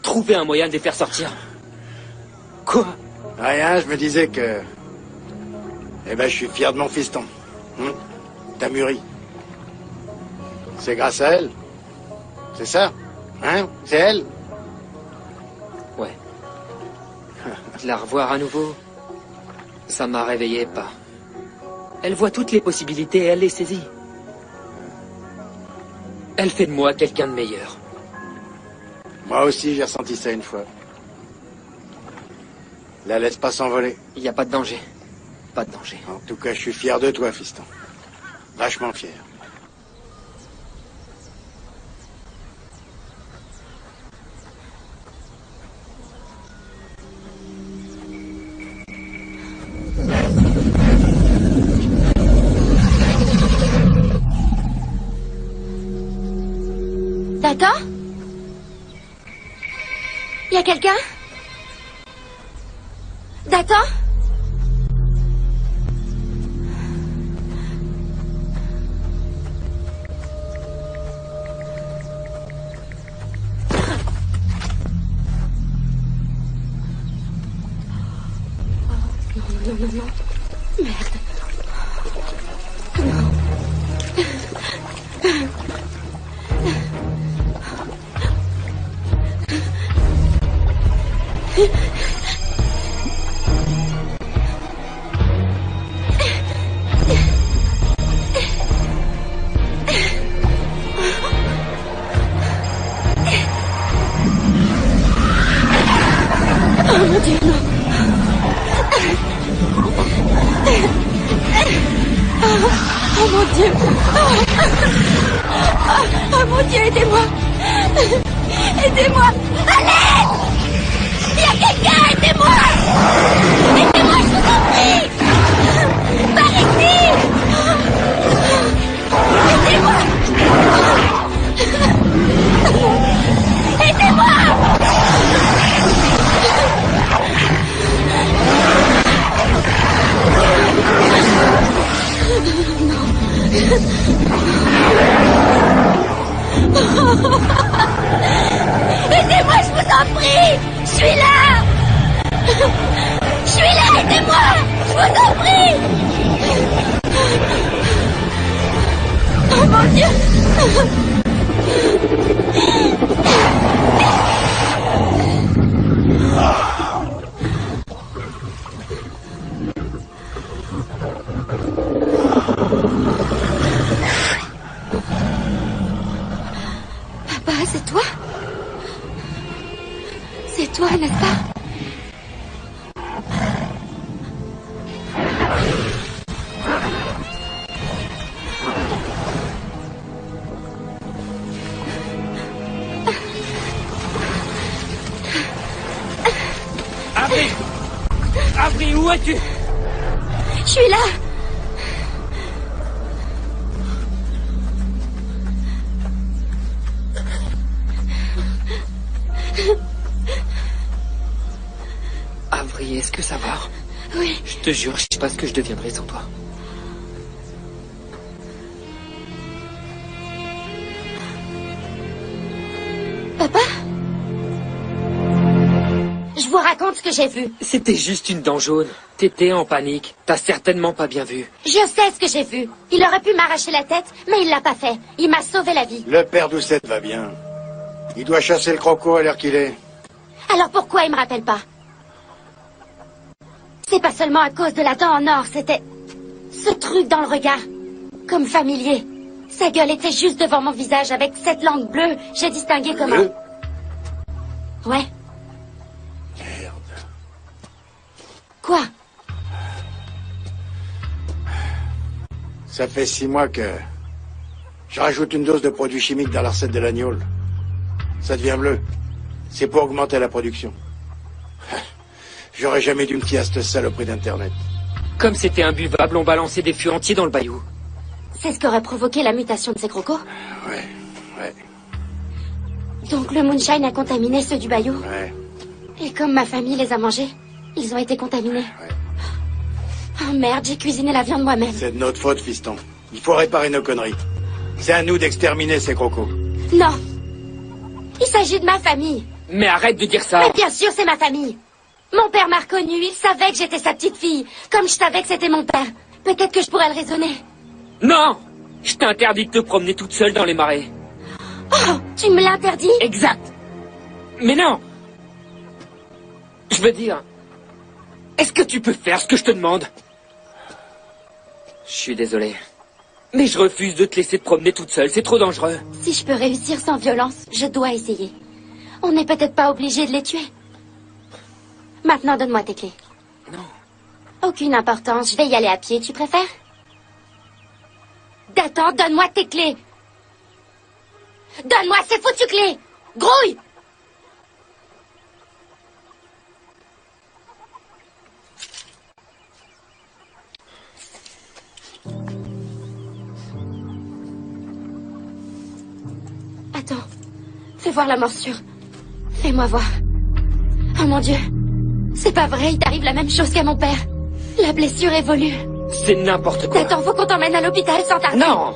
trouver un moyen de les faire sortir. Quoi? Rien, je me disais que... Eh ben, je suis fier de mon fiston. T'as mûri. C'est grâce à elle. C'est ça? Hein? C'est elle? Ouais. De la revoir à nouveau, ça m'a réveillé pas. Elle voit toutes les possibilités et elle les saisit. Elle fait de moi quelqu'un de meilleur. Moi aussi, j'ai ressenti ça une fois. La laisse pas s'envoler. Il n'y a pas de danger. Pas de danger. En tout cas, je suis fier de toi, fiston. Vachement fier. D'accord? Y a quelqu'un? D'accord? Non, non, non. Merde. Non. Oh mon Dieu, non. Oh mon Dieu. Oh mon Dieu, aidez-moi. Aidez-moi. Allez! Il y a quelqu'un, aidez-moi. Aidez-moi, je vous en prie. Par ici. Aidez-moi. Aidez-moi. Aidez-moi, je vous en prie. Je suis là. Je suis là, aidez-moi. Je vous en prie. Oh mon Dieu. Papa, c'est toi? C'est toi, n'est-ce pas? Avery! Avery, où es-tu? Je suis là. Avery, est-ce que ça va? Oui. Je te jure, je sais pas ce que je deviendrais sans toi. Papa? Je vous raconte ce que j'ai vu. C'était juste une dent jaune. T'étais en panique. T'as certainement pas bien vu. Je sais ce que j'ai vu. Il aurait pu m'arracher la tête, mais il l'a pas fait. Il m'a sauvé la vie. Le père Doucette va bien. Il doit chasser le croco à l'heure qu'il est. Alors pourquoi il me rappelle pas? C'est pas seulement à cause de la dent en or, c'était... ce truc dans le regard. Comme familier. Sa gueule était juste devant mon visage, avec cette langue bleue. J'ai distingué comme un... Ouais. Merde. Quoi? Ça fait 6 mois que... je rajoute une dose de produits chimiques dans la recette de l'agneau. Ça devient bleu. C'est pour augmenter la production. J'aurais jamais dû me fier à cette saloperie d'Internet. Comme c'était imbuvable, on balançait des fûts entiers dans le bayou. C'est ce qu'aurait provoqué la mutation de ces crocos? Ouais, ouais, Donc le moonshine a contaminé ceux du bayou? ouais. Et comme ma famille les a mangés, ils ont été contaminés. Oh merde, j'ai cuisiné la viande moi-même. C'est de notre faute, fiston. Il faut réparer nos conneries. C'est à nous d'exterminer ces crocos. Non. Il s'agit de ma famille. Mais arrête de dire ça. Mais bien sûr, c'est ma famille. Mon père m'a reconnu, il savait que j'étais sa petite fille. Comme je savais que c'était mon père. Peut-être que je pourrais le raisonner. Non! Je t'interdis de te promener toute seule dans les marais. Oh, tu me l'interdis? Exact. Mais non! Je veux dire... Est-ce que tu peux faire ce que je te demande? Je suis désolé. Mais je refuse de te laisser te promener toute seule, c'est trop dangereux. Si je peux réussir sans violence, je dois essayer. On n'est peut-être pas obligé de les tuer. Maintenant, donne-moi tes clés. Non. Aucune importance, je vais y aller à pied, tu préfères? Dathan, donne-moi tes clés. Donne-moi ces foutues clés. Grouille! Attends. Fais voir la morsure. Fais-moi voir. Oh mon Dieu. C'est pas vrai, il t'arrive la même chose qu'à mon père. La blessure évolue. C'est n'importe quoi. Dathan, faut qu'on t'emmène à l'hôpital sans tarder. Non!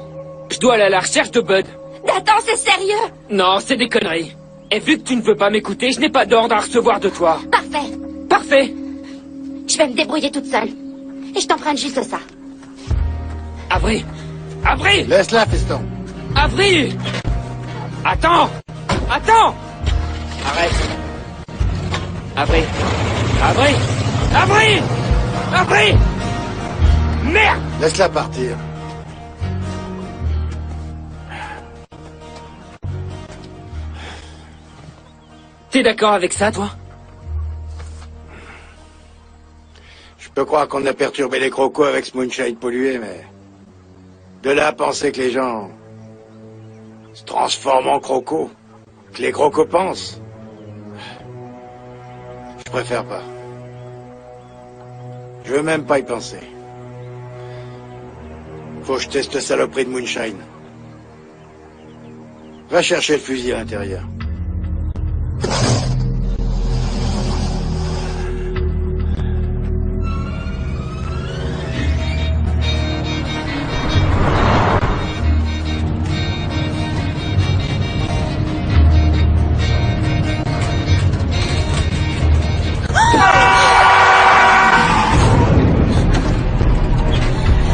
Je dois aller à la recherche de Bud. Dathan, c'est sérieux? Non, c'est des conneries. Et vu que tu ne veux pas m'écouter, je n'ai pas d'ordre à recevoir de toi. Parfait. Parfait. Je vais me débrouiller toute seule. Et je t'emprunte juste ça. Avril! Avril! Laisse-la, fiston. Avril! Attends! Attends! Arrête! Avril! Avril! Avril! Avril! Merde! Laisse-la partir. T'es d'accord avec ça, toi? Je peux croire qu'on a perturbé les crocos avec ce moonshine pollué, mais... De là à penser que les gens... se transforment en crocos. Que les crocos pensent. Je préfère pas. Je veux même pas y penser. Faut que je teste la saloperie de moonshine. Va chercher le fusil à l'intérieur.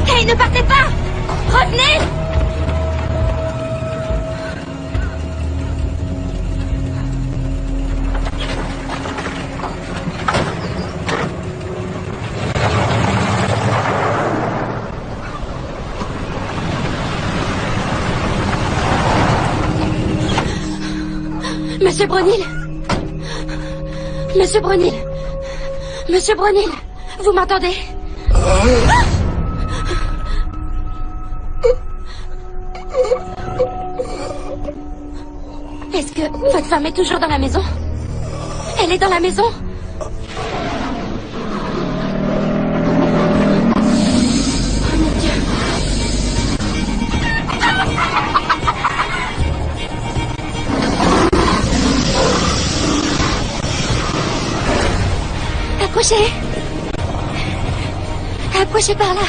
Hey, ne partez pas! Revenez! Monsieur Brunil! Monsieur Brunil! Monsieur Brunil! Vous m'entendez? Est-ce que votre femme est toujours dans la maison? Elle est dans la maison? Oh mon Dieu! Approchez! Approchez par là!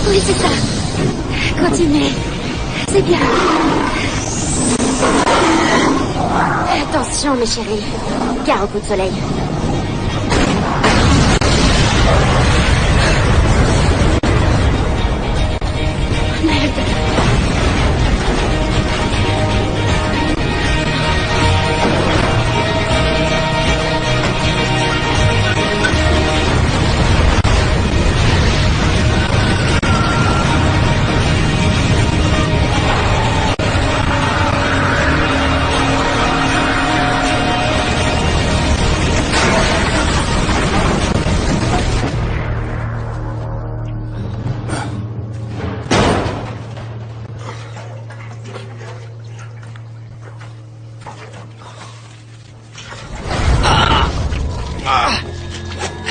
Oui, c'est ça. Continuez. C'est bien. Attention, mes chéris. Gare au coup de soleil. Merde.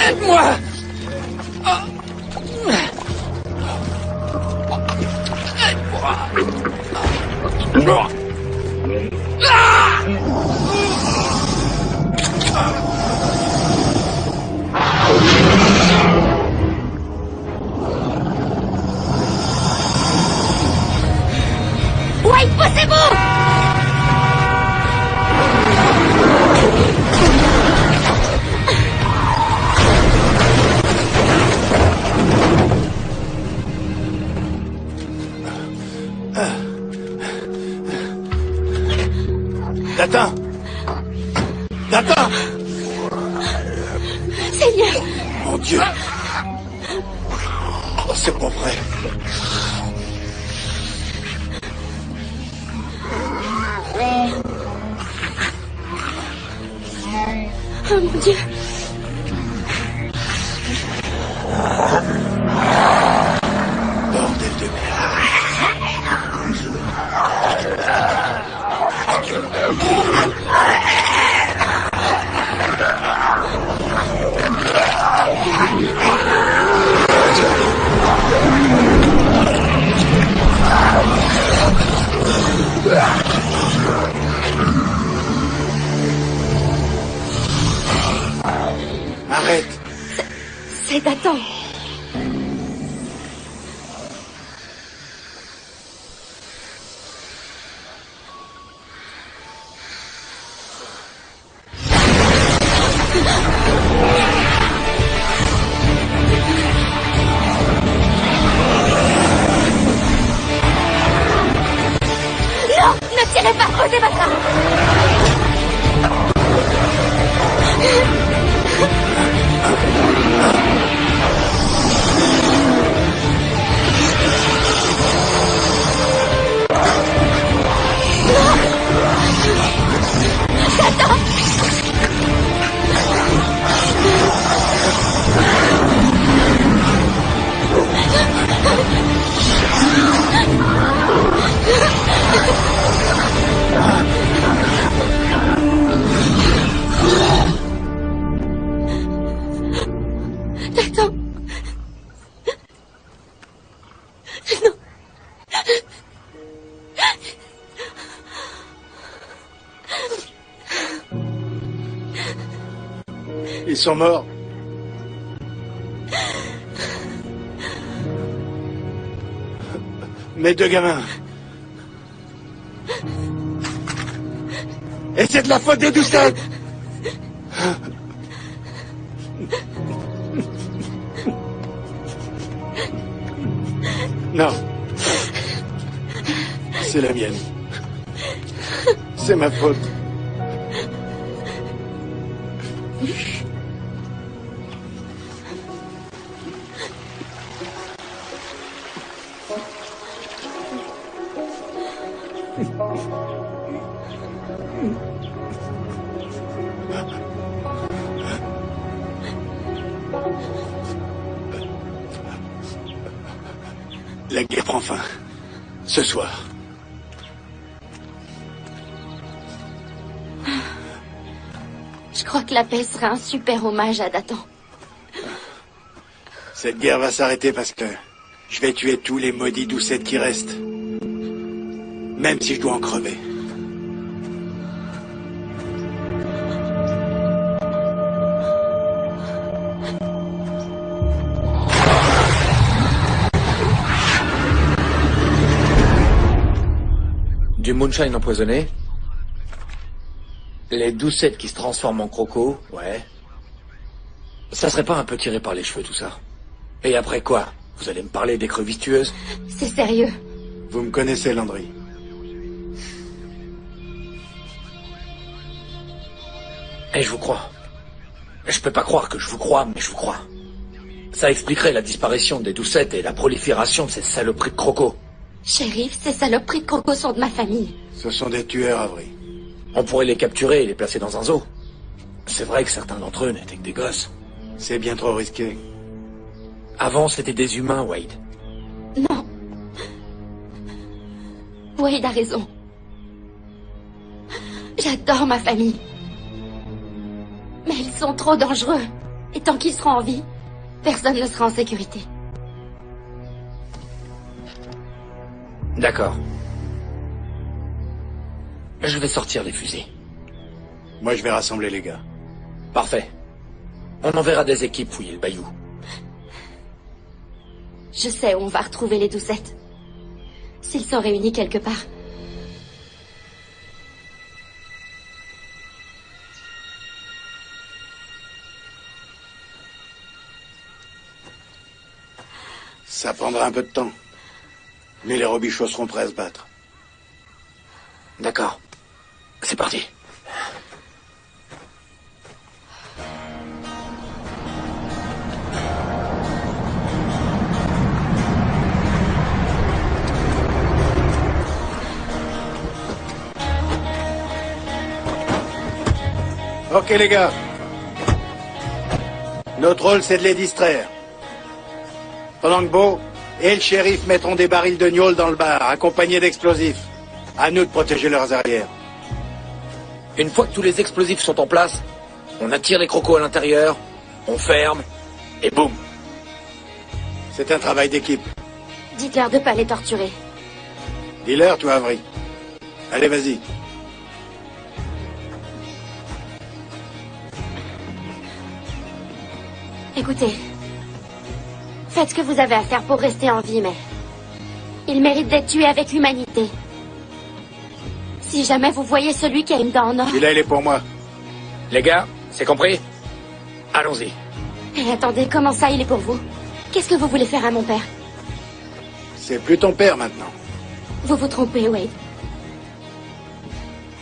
Aide-moi! Aide-moi! Ouais, poussez-vous! Dathan! Dathan! Seigneur! Mon Dieu! Oh, c'est pas vrai. Oh mon Dieu. Bordel de Arrête. C'est Dathan. Non, ne tirez pas, osez pas ça. Dathan. Non. Ils sont morts. Mes deux gamins. Et c'est de la faute des Doucette. Non. C'est la mienne. C'est ma faute. La guerre prend fin. Ce soir. Je crois que la paix serait un super hommage à Dathan. Cette guerre va s'arrêter parce que je vais tuer tous les maudits Doucette qui restent. Même si je dois en crever. Du moonshine empoisonné. Les Doucettes qui se transforment en crocos, ouais. Ça serait pas un peu tiré par les cheveux tout ça? Et après quoi? Vous allez me parler d'écrevisses tueuses? C'est sérieux. Vous me connaissez, Landry. Et je vous crois. Je peux pas croire que je vous crois, mais je vous crois. Ça expliquerait la disparition des Doucettes et la prolifération de ces saloperies de crocos. Shérif, ces saloperies de crocos sont de ma famille. Ce sont des tueurs, Avery. On pourrait les capturer et les placer dans un zoo. C'est vrai que certains d'entre eux n'étaient que des gosses. C'est bien trop risqué. Avant, c'était des humains, Wade. Non. Wade a raison. J'adore ma famille. Mais ils sont trop dangereux. Et tant qu'ils seront en vie, personne ne sera en sécurité. D'accord. Je vais sortir les fusils. Moi, je vais rassembler les gars. Parfait. On enverra des équipes fouiller le bayou. Je sais où on va retrouver les Doucettes. S'ils sont réunis quelque part. Ça prendra un peu de temps. Mais les robichaux seront prêts à se battre. D'accord. C'est parti. Ok les gars, Notre rôle, c'est de les distraire. Pendant que Beau et le shérif mettront des barils de gnôle dans le bar, accompagnés d'explosifs. À nous de protéger leurs arrières. Une fois que tous les explosifs sont en place, on attire les crocos à l'intérieur, on ferme, et boum. C'est un travail d'équipe. Dites-leur de pas les torturer. Dis-leur, toi, Avery. Allez, vas-y. Écoutez. Faites ce que vous avez à faire pour rester en vie, mais... il mérite d'être tué avec humanité. Si jamais vous voyez celui qui a une dent en or... Celui-là, il est pour moi. Les gars, c'est compris? Allons-y. Mais attendez, comment ça, il est pour vous? Qu'est-ce que vous voulez faire à mon père? C'est plus ton père, maintenant. Vous vous trompez, Wade.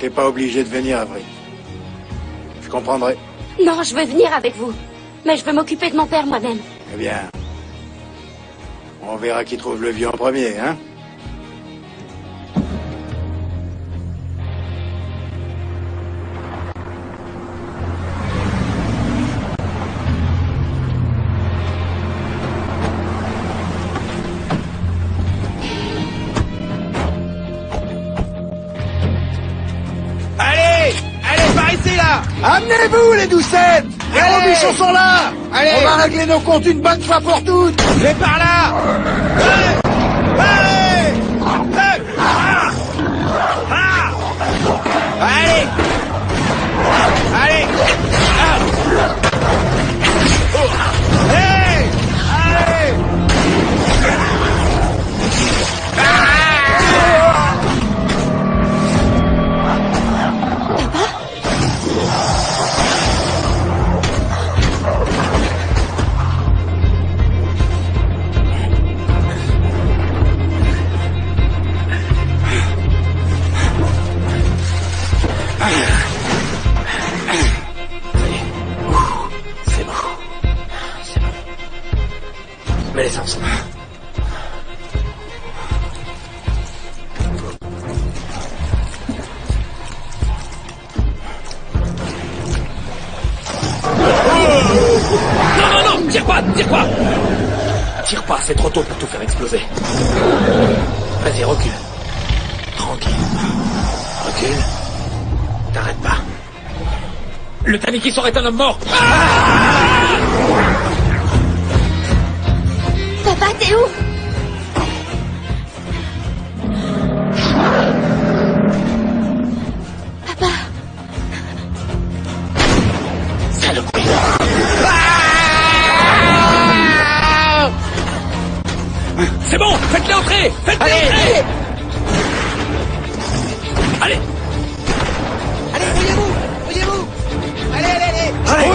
T'es pas obligé de venir, Avery. Je comprendrai. Non, je veux venir avec vous. Mais je veux m'occuper de mon père moi-même. Eh bien... on verra qui trouve le vieux en premier, hein? Amenez-vous, les doucettes! Les Robichons sont là! Allez! On va régler nos comptes une bonne fois pour toutes! Mais par là! Allez! Allez! Allez! Allez! Allez! Mets l'essence. Non, tire pas! Tire pas, c'est trop tôt pour tout faire exploser. Vas-y, recule. Tranquille. Recule. T'arrêtes pas. Le Taniki serait un homme mort. Papa, t'es où? Papa. Saloperie. C'est bon, faites-les entrer. Faites-les entrer. Allez. Allez, voyez-vous! Allez!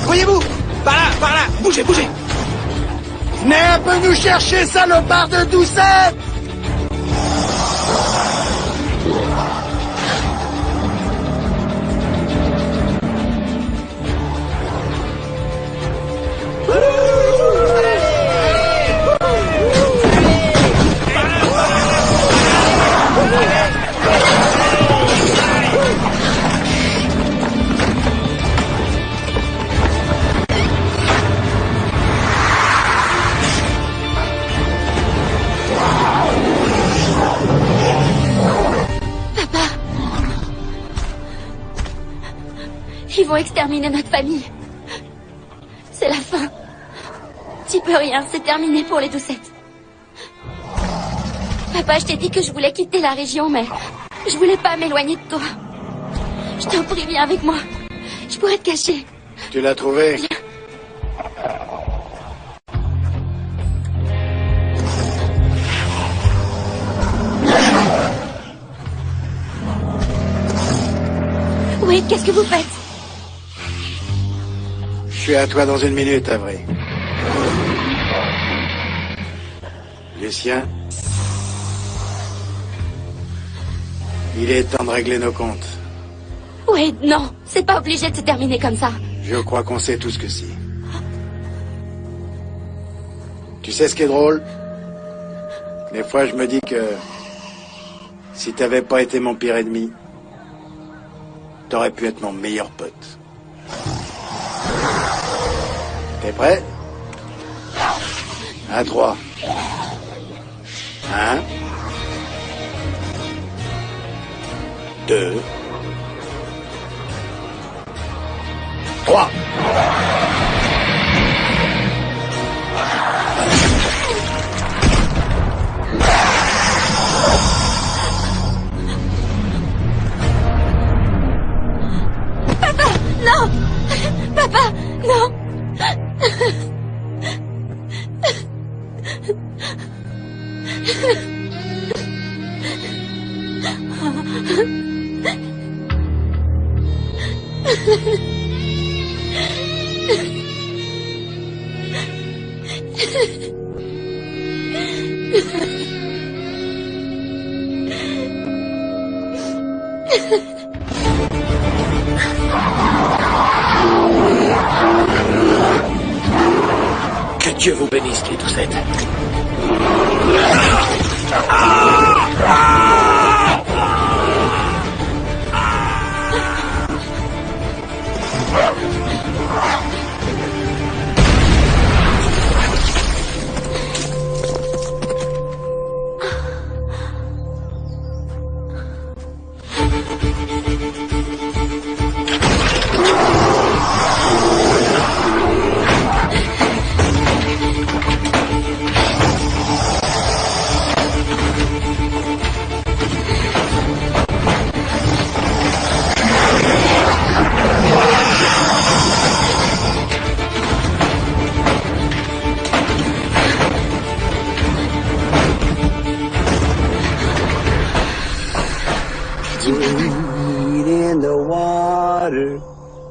Voyez-vous! Par là! Bougez! Venez un peu nous chercher, salopard de doucette! Ils vont exterminer notre famille. C'est la fin. Tu peux rien, c'est terminé pour les doucettes. Papa, je t'ai dit que je voulais quitter la région, mais je voulais pas m'éloigner de toi. Je t'en prie, viens avec moi. Je pourrais te cacher. Tu l'as trouvé? Viens. Oui, qu'est-ce que vous faites? Je suis à toi dans 1 minute, Avery. Lucien, il est temps de régler nos comptes. Oui, non, c'est pas obligé de se terminer comme ça. Je crois qu'on sait tout ce que si. Tu sais ce qui est drôle? Des fois, je me dis que si t'avais pas été mon pire ennemi, t'aurais pu être mon meilleur pote. T'es prêt? À 3. 1. 2. 3. Papa, non! Papa, non! Que Dieu vous bénisse, les doucettes. In the water,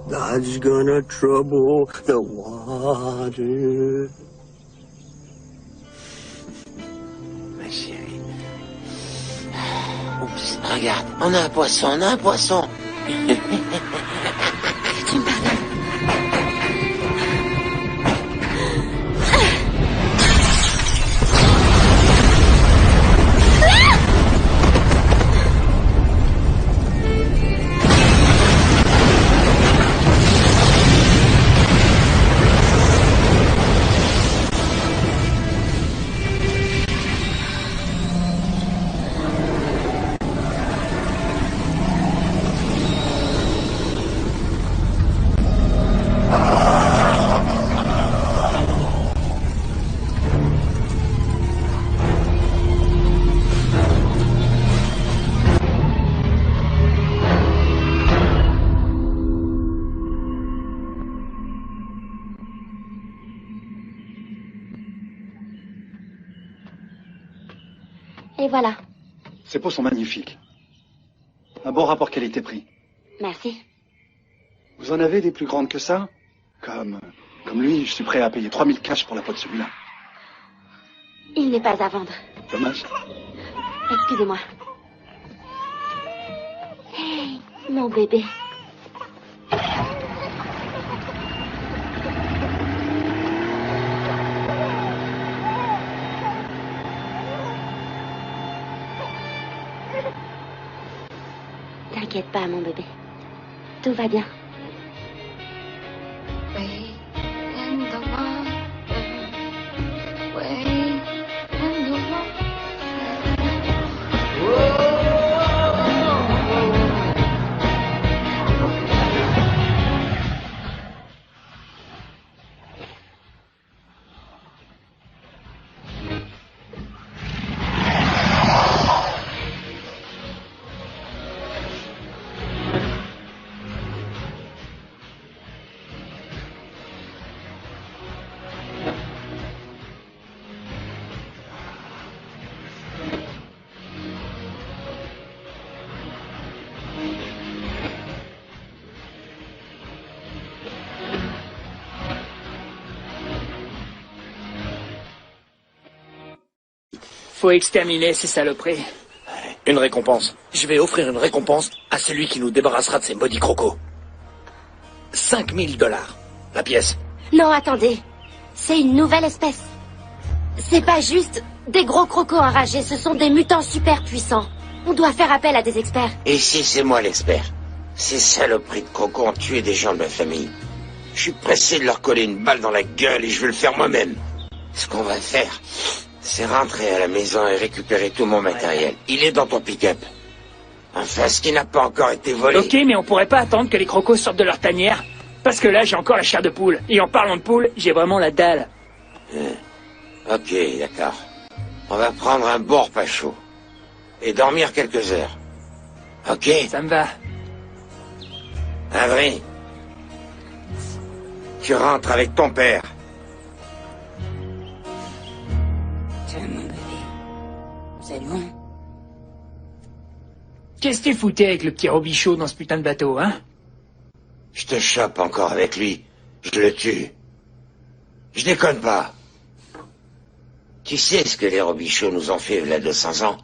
God's gonna trouble the water. Ma chérie. Oups, regarde, on a un poisson. Tu me pardonnes. Et voilà. Ces peaux sont magnifiques. Un bon rapport qualité-prix. Merci. Vous en avez des plus grandes que ça? Comme lui, je suis prêt à payer 3000 cash pour la peau de celui-là. Il n'est pas à vendre. Dommage. Excusez-moi. Hey, mon bébé. T'inquiète pas, mon bébé. Tout va bien. Faut exterminer ces saloperies. Une récompense. Je vais offrir une récompense à celui qui nous débarrassera de ces maudits crocos. 5000 $, la pièce. Non, attendez. C'est une nouvelle espèce. C'est pas juste des gros crocos enragés, ce sont des mutants super puissants. On doit faire appel à des experts. Et si c'est moi l'expert? Ces saloperies de crocos ont tué des gens de ma famille. Je suis pressé de leur coller une balle dans la gueule et je vais le faire moi-même. Ce qu'on va faire, c'est rentrer à la maison et récupérer tout mon matériel. Il est dans ton pick-up. Enfin, ce qui n'a pas encore été volé. Ok, mais on pourrait pas attendre que les crocos sortent de leur tanière. Parce que là, j'ai encore la chair de poule. Et en parlant de poule, j'ai vraiment la dalle. Ok, d'accord. On va prendre un bon repas chaud. Et dormir quelques heures. Ok? Ça me va. Avery, tu rentres avec ton père. Tiens, mon bébé. C'est bon. Qu'est-ce que t'es fouté avec le petit Robichaud dans ce putain de bateau, hein? Je te chope encore avec lui. Je le tue. Je déconne pas. Tu sais ce que les Robichauds nous ont fait il y a 200 ans?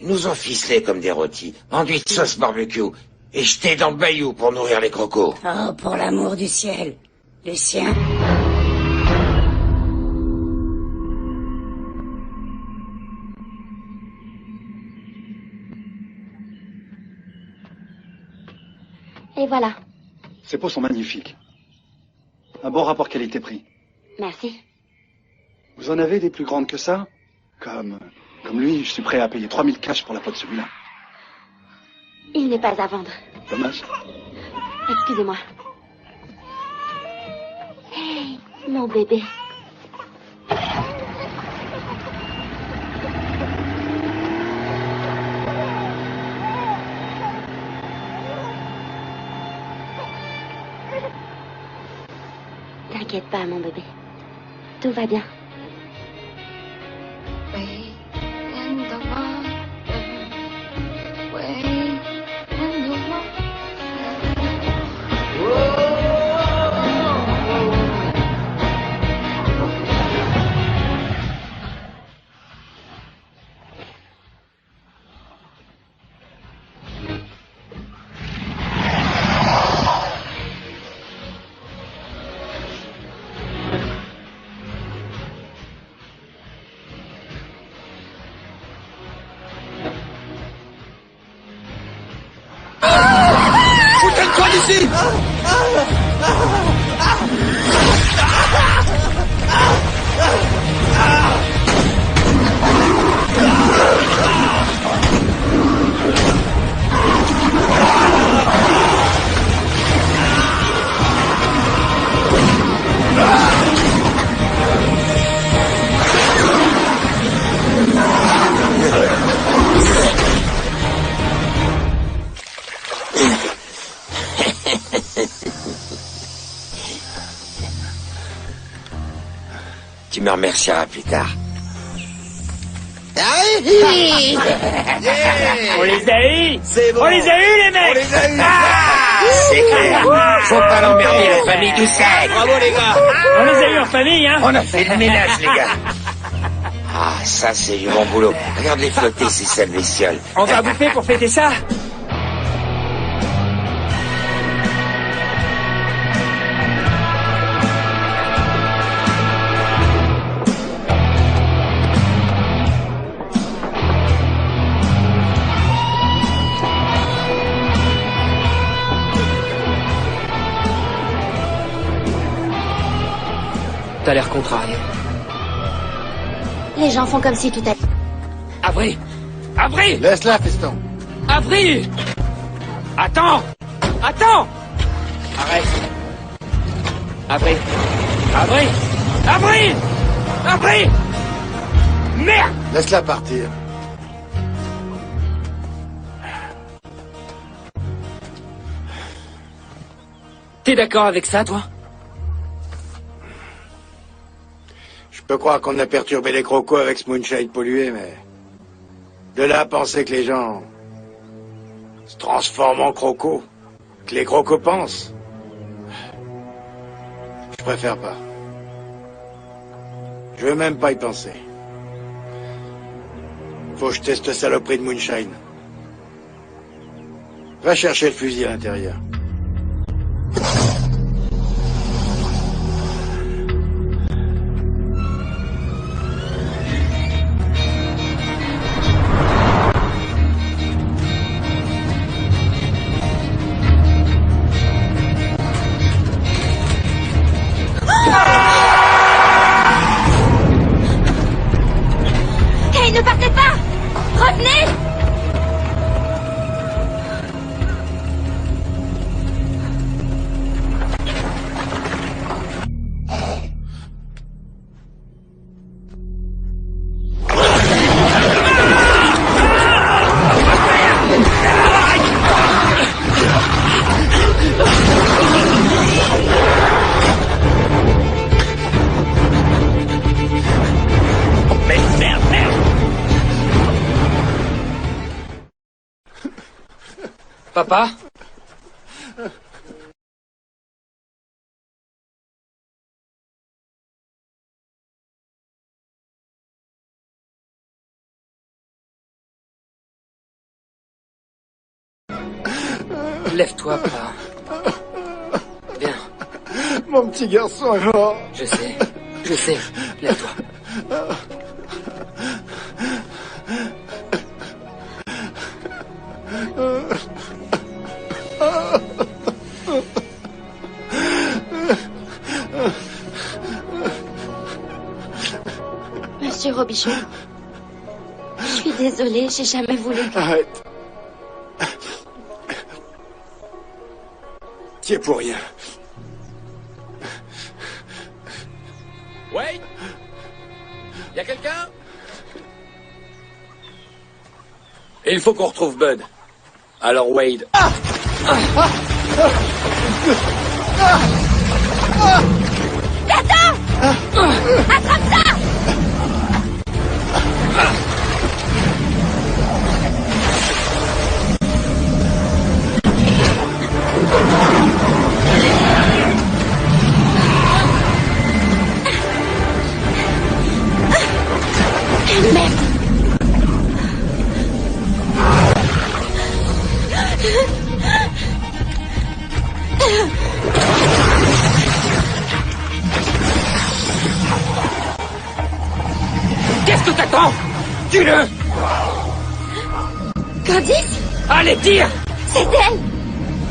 Ils nous ont ficelés comme des rôtis, enduits de sauce barbecue, et jetés dans le bayou pour nourrir les crocos. Oh, pour l'amour du ciel. Lucien. Et voilà. Ces peaux sont magnifiques. Un bon rapport qualité-prix. Merci. Vous en avez des plus grandes que ça? Comme lui, je suis prêt à payer 3000 cash pour la peau de celui-là. Il n'est pas à vendre. Dommage. Excusez-moi. Hey, mon bébé. T'inquiète pas, mon bébé. Tout va bien. Foutez-le-toi d'ici! Tu me remercieras plus tard. On les a eus! C'est bon. On les a eus, les mecs! On les a eus. C'est clair. Faut pas l'emmerder, la famille Doucet. Bravo les gars! On les a eus en famille, hein? On a fait le ménage, les gars. Ah, ça, c'est du bon boulot. Regarde-les flotter, ces sales bestioles. On va bouffer pour fêter ça? T'as l'air contrarié. Les gens font comme si tout allait. Avery! Avery! Laisse-la, fiston. Avery! Attends! Attends! Arrête! Avery! Avery! Avery! Avery! Merde! Laisse-la partir. T'es d'accord avec ça, toi? Je peux croire qu'on a perturbé les crocos avec ce moonshine pollué, mais... De là à penser que les gens... se transforment en crocos. Que les crocos pensent. Je préfère pas. Je veux même pas y penser. Faut que je teste cette saloperie de moonshine. Va chercher le fusil à l'intérieur. Papa? Lève-toi, papa. Viens. Mon petit garçon est mort. Je sais. Lève-toi. Monsieur Robichaud, je suis désolée, j'ai jamais voulu que... Arrête. T'y es pour rien. Wade? Y a quelqu'un? Il faut qu'on retrouve Bud. Alors Wade. Attends! Attrape ça! Merde! Qu'est-ce que t'attends? Tue-le! Candice? Allez, tire! C'est elle!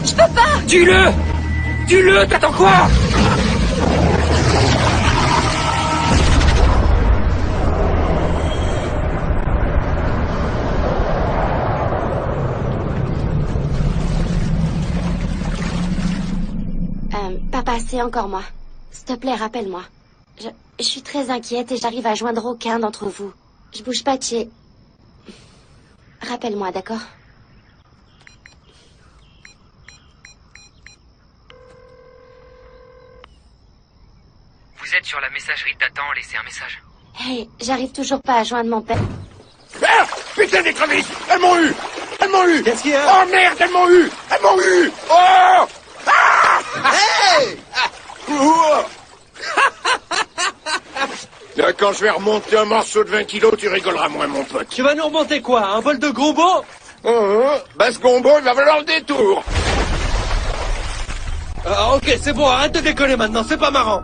Je peux pas! Tue-le! Tue-le! T'attends quoi? Papa, c'est encore moi. S'il te plaît, rappelle-moi. Je suis très inquiète et j'arrive à joindre aucun d'entre vous. Je bouge pas de chez... Rappelle-moi, d'accord? Vous êtes sur la messagerie de Nathan, laissez un message. Hey, j'arrive toujours pas à joindre mon père. Ah! Putain d'écrevisses! Elles m'ont eu! Elles m'ont eu! Qu'est-ce qu'il y a? Oh merde, elles m'ont eu! Elles m'ont eu! Oh! Ah! Hey! Là, quand je vais remonter un morceau de 20 kilos, tu rigoleras moins, mon pote. Tu vas nous remonter quoi? Un bol de gombo? Bah, ce gombo, il va falloir le détour. Ok, c'est bon, arrête de déconner maintenant, c'est pas marrant.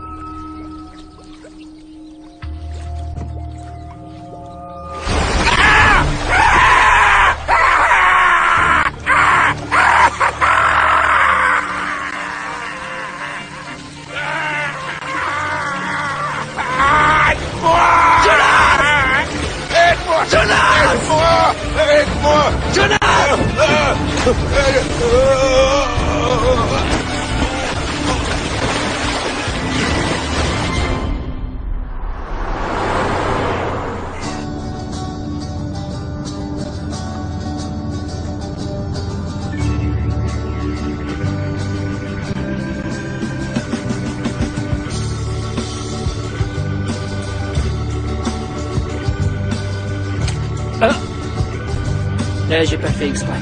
J'ai pas fait exprès.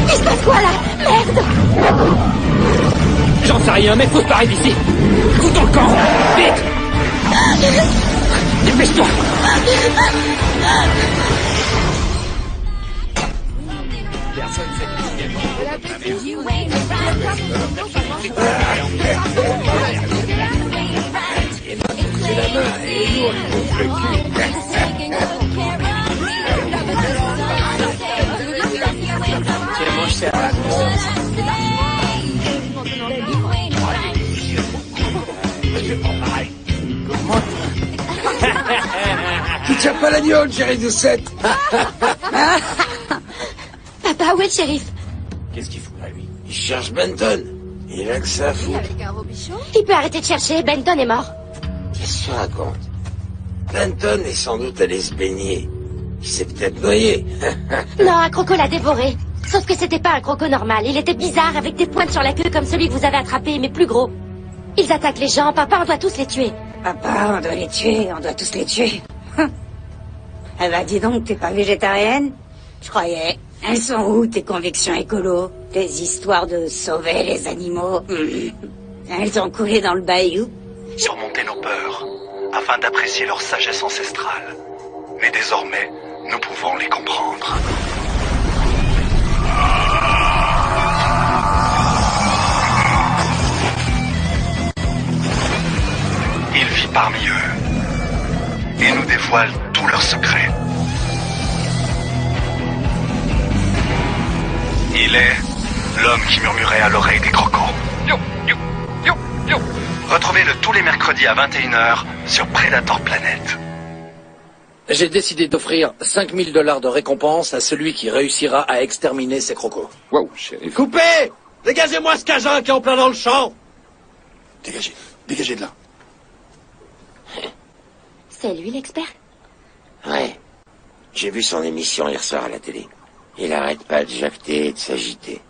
Il se passe quoi là? Merde! J'en sais rien, mais faut se barrer d'ici. Tout dans le camp! Vite! Dépêche-toi! Personne sait. C'est la main et nous on lui bouffe le Tiens, mange ça à la conscience. Tu tiens pas la gnôle, chérie Doucette. Papa, où est le shérif? Qu'est-ce qu'il fout là, lui? Il cherche Benton. Il a que ça à foutre. Avec un Robichaud? Il peut arrêter de chercher, Benton est mort. Qu'est-ce que tu racontes? Benton est sans doute allé se baigner. Il s'est peut-être noyé. Non, un croco l'a dévoré. Sauf que c'était pas un croco normal. Il était bizarre, avec des pointes sur la queue comme celui que vous avez attrapé, mais plus gros. Ils attaquent les gens. Papa, on doit tous les tuer. Papa, on doit les tuer, on doit tous les tuer. Eh ben, dis donc, t'es pas végétarienne? Je croyais. Elles sont où, tes convictions écolo? Tes histoires de sauver les animaux? Elles ont coulé dans le bayou? Surmonter nos peurs, afin d'apprécier leur sagesse ancestrale. Mais désormais, nous pouvons les comprendre. Il vit parmi eux et nous dévoile tous leurs secrets. Il est l'homme qui murmurait à l'oreille des crocos. Retrouvez-le tous les mercredis à 21h sur Predator Planet. J'ai décidé d'offrir 5 000 $ de récompense à celui qui réussira à exterminer ces crocos. Wow, shérif. Coupez! Dégagez-moi ce cajun qui est en plein dans le champ! Dégagez. Dégagez de là. C'est lui l'expert? Ouais. J'ai vu son émission hier soir à la télé. Il arrête pas de jacter et de s'agiter.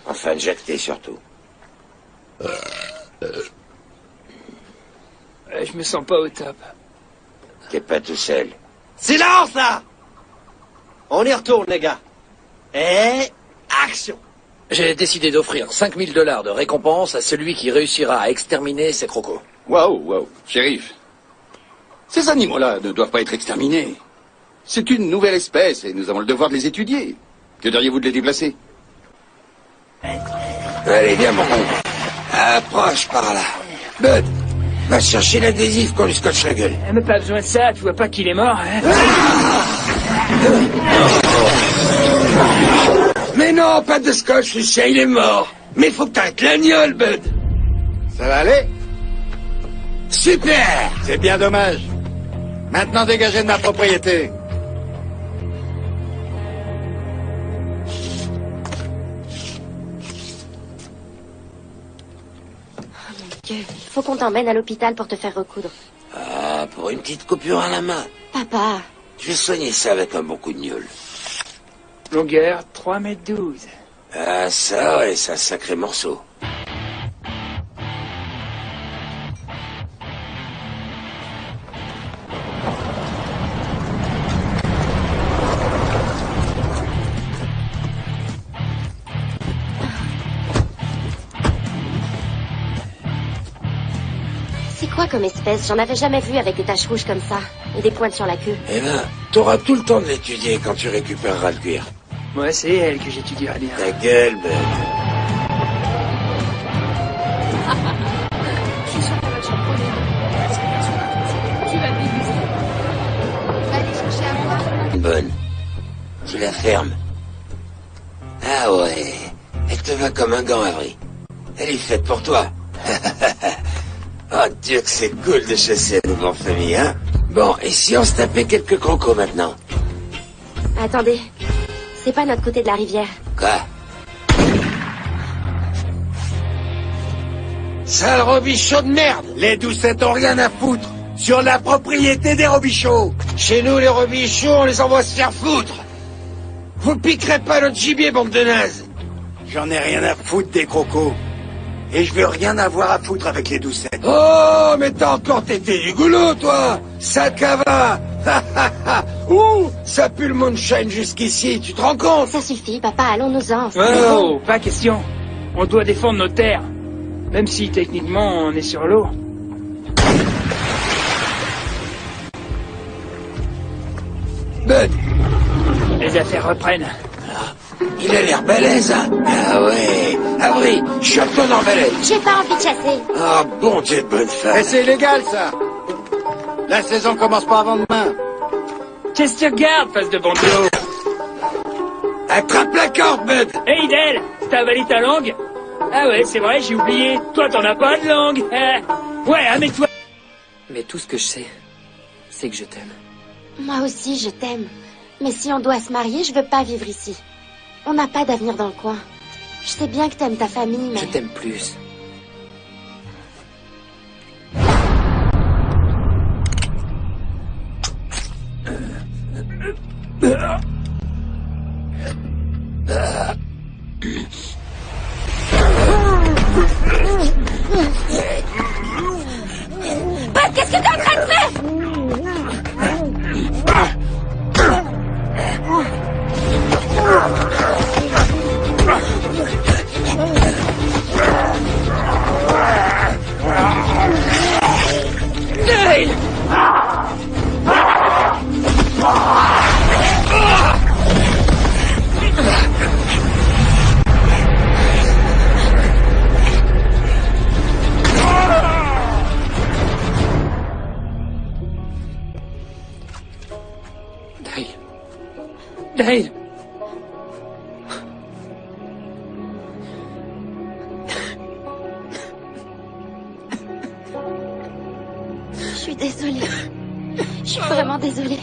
Enfin, de jacter surtout. Je me sens pas au top. T'es pas tout seul. Silence, là! On y retourne, les gars. Et... action! J'ai décidé d'offrir 5 000 $ de récompense à celui qui réussira à exterminer ces crocos. Wow, shérif. Ces animaux-là ne doivent pas être exterminés. C'est une nouvelle espèce et nous avons le devoir de les étudier. Que diriez-vous de les déplacer? Allez, viens, mon con. Approche par là. Bud, va chercher l'adhésif qu'on lui scotche la gueule. Mais pas besoin de ça, tu vois pas qu'il est mort, hein? Mais non, pas de scotch, Lucien, il est mort. Mais faut que t'arrêtes l'agnole, Bud. Ça va aller? Super! C'est bien dommage. Maintenant, dégagez de ma propriété. Il faut qu'on t'emmène à l'hôpital pour te faire recoudre. Ah, pour une petite coupure à la main. Papa. Je vais soigner ça avec un bon coup de gnôle. Longueur 3,12 m. Ah, ça, ouais, c'est un sacré morceau. C'est quoi comme espèce? J'en avais jamais vu avec des taches rouges comme ça. Et des pointes sur la queue. Eh ben, t'auras tout le temps de l'étudier quand tu récupéreras le cuir. Moi, c'est elle que j'étudierai bien. Ta gueule, Bud. Je suis sûr qu'elle va te champonner. Tu vas déguster. Va aller chercher à boire. Une bonne. Tu la fermes. Ah ouais. Elle te va comme un gant, Avery. Elle est faite pour toi. Oh Dieu que c'est cool de chasser à nouveau en famille, hein? Bon, et si on se tapait quelques crocos maintenant? Attendez. C'est pas notre côté de la rivière. Quoi? Sale robichon de merde! Les doucettes ont rien à foutre sur la propriété des robichaux. Chez nous, les robichaux, on les envoie se faire foutre. Vous piquerez pas notre gibier, bande de nazes. J'en ai rien à foutre des crocos. Et je veux rien avoir à foutre avec les doucettes. Oh, mais t'as encore tété du goulot, toi! Sac à vin! Ouh, ça pue le moonshine jusqu'ici, tu te rends compte? Ça suffit, papa, allons-nous-en. Oh, pas question. On doit défendre nos terres. Même si, techniquement, on est sur l'eau. Bud! Les affaires reprennent. Il a l'air balèze, hein? Ah ouais. Avery, chope-toi dans balèze. J'ai pas envie de chasser. Ah, bon Dieu de bonne femme. Et c'est illégal, ça. La saison commence pas avant demain. Qu'est-ce que tu regardes, face de bandeau? Attrape la corde, Bud! Hey, Idel, t'as avalé ta langue? Ah ouais, c'est vrai, j'ai oublié. Toi, t'en as pas de langue. Ouais, amène-toi. Mais tout ce que je sais, c'est que je t'aime. Moi aussi, je t'aime. Mais si on doit se marier, je veux pas vivre ici. On n'a pas d'avenir dans le coin. Je sais bien que t'aimes ta famille, mais... Je t'aime plus. très près. Dale! Dale! Je suis désolée. Je suis vraiment désolée.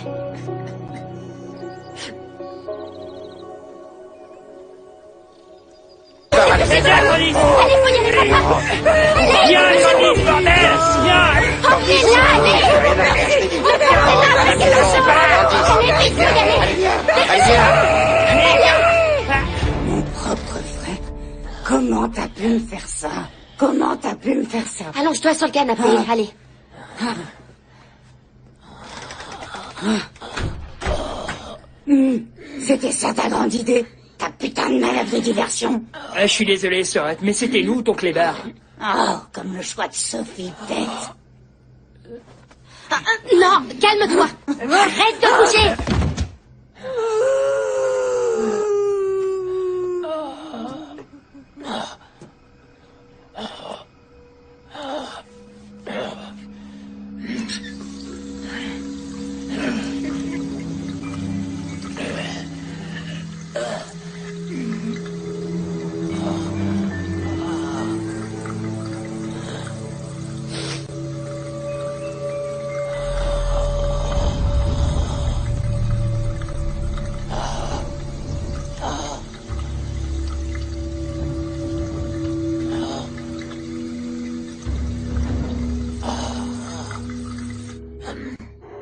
C'est bien, police! Allez, faut y aller, papa. Allez, Viens, police, bordel! Viens! Emmenez-la, allez. Mon propre frère, comment t'as pu me faire ça? Comment t'as pu me faire ça? Allonge-toi sur le canapé, allez. C'était ça ta grande idée? Ta putain de malade de diversion? Je suis désolé, Sorette, mais c'était nous, ton clébard. Oh, comme le choix de Sophie, bête. Non, calme-toi. Arrête de bouger.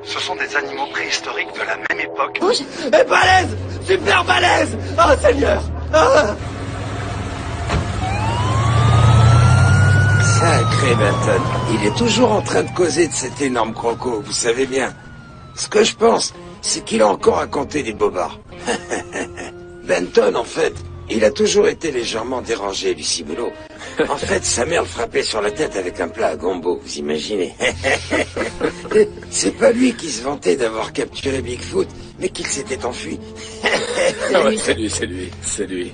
Ce sont des animaux préhistoriques de la même époque. Et balèze! Super balèze! Oh Seigneur! Ah. Sacré Benton. Il est toujours en train de causer de cet énorme croco, vous savez bien. Ce que je pense, c'est qu'il a encore raconté des bobards. Benton, en fait, il a toujours été légèrement dérangé du ciboulot. En fait, sa mère le frappait sur la tête avec un plat à gombo, vous imaginez. C'est pas lui qui se vantait d'avoir capturé Bigfoot, mais qu'il s'était enfui. Ah ouais, c'est lui.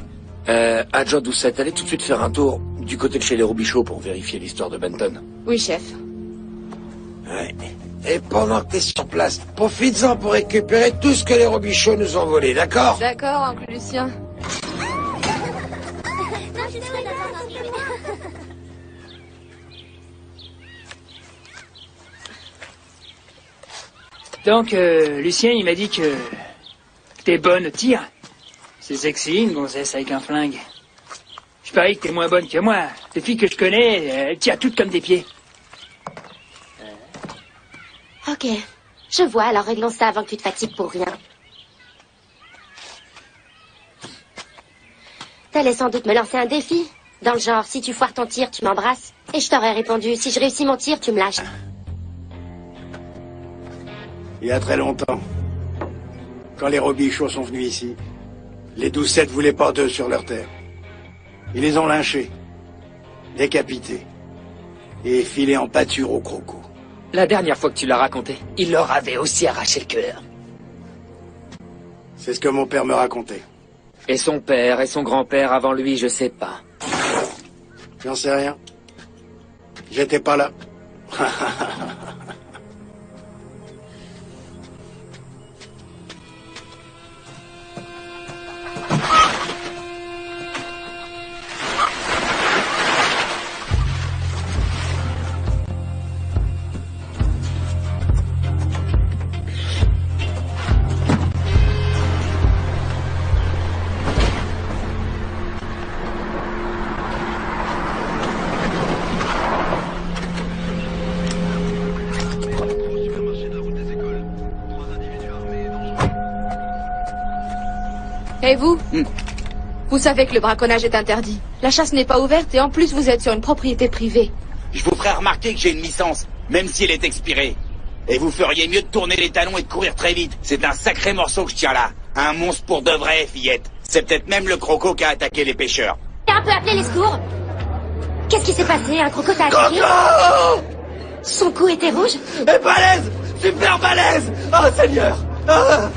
Adjoint Doucette, allez tout de suite faire un tour du côté de chez les Robichaud pour vérifier l'histoire de Benton. Oui, chef. Ouais. Et pendant que t'es sur place, profites-en pour récupérer tout ce que les Robichaud nous ont volé, d'accord? D'accord, oncle Lucien. Donc, Lucien, il m'a dit que t'es bonne au tir. C'est sexy, une gonzesse avec un flingue. Je parie que t'es moins bonne que moi. Les filles que je connais, elles tirent toutes comme des pieds. Ok, je vois, alors réglons ça avant que tu te fatigues pour rien. T'allais sans doute me lancer un défi. Dans le genre, si tu foires ton tir, tu m'embrasses. Et je t'aurais répondu, si je réussis mon tir, tu me lâches. Il y a très longtemps, quand les Robichaud sont venus ici, les Doucette voulaient pas d'eux sur leur terre. Ils les ont lynchés, décapités, et filés en pâture au croco. La dernière fois que tu l'as raconté, il leur avait aussi arraché le cœur. C'est ce que mon père me racontait. Et son père et son grand-père avant lui, je sais pas. J'en sais rien. J'étais pas là. Et vous? Vous savez que le braconnage est interdit. La chasse n'est pas ouverte et en plus vous êtes sur une propriété privée. Je vous ferai remarquer que j'ai une licence, même si elle est expirée. Et vous feriez mieux de tourner les talons et de courir très vite. C'est un sacré morceau que je tiens là. Un monstre pour de vrai, fillette. C'est peut-être même le croco qui a attaqué les pêcheurs. Un peu appelé les secours. Qu'est-ce qui s'est passé? Un croco t'a attaqué? Son cou était rouge? Et balèze! Super balèze! Oh, Seigneur! Ah.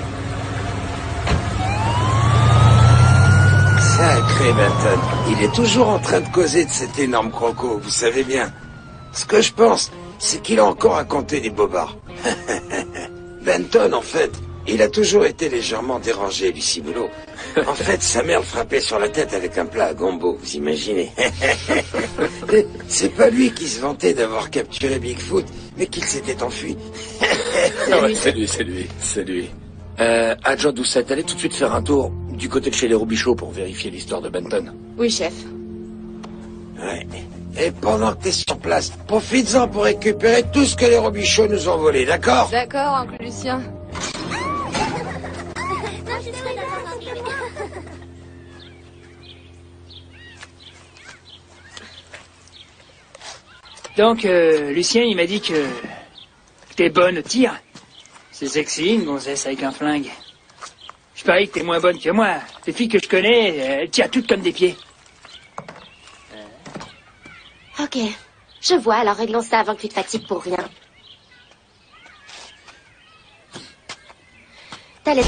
Sacré Benton. Il est toujours en train de causer de cet énorme croco, vous savez bien. Ce que je pense, c'est qu'il a encore raconté des bobards. Benton, en fait, il a toujours été légèrement dérangé, du ciboulot. En fait, sa mère le frappait sur la tête avec un plat à gombo, vous imaginez. C'est pas lui qui se vantait d'avoir capturé Bigfoot, mais qu'il s'était enfui. C'est lui. Adjoint Doucette, allez tout de suite faire un tour du côté de chez les Robichaud pour vérifier l'histoire de Benton. Oui, chef. Ouais. Et pendant que t'es sur place, profites-en pour récupérer tout ce que les Robichaud nous ont volé, d'accord? D'accord, oncle Lucien. Donc, Lucien, il m'a dit que t'es bonne au tir. C'est sexy, une gonzesse avec un flingue. Je parie que t'es moins bonne que moi. Les filles que je connais, elles tirent toutes comme des pieds. Ok. Je vois, alors réglons ça avant que tu te fatigues pour rien. T'as les...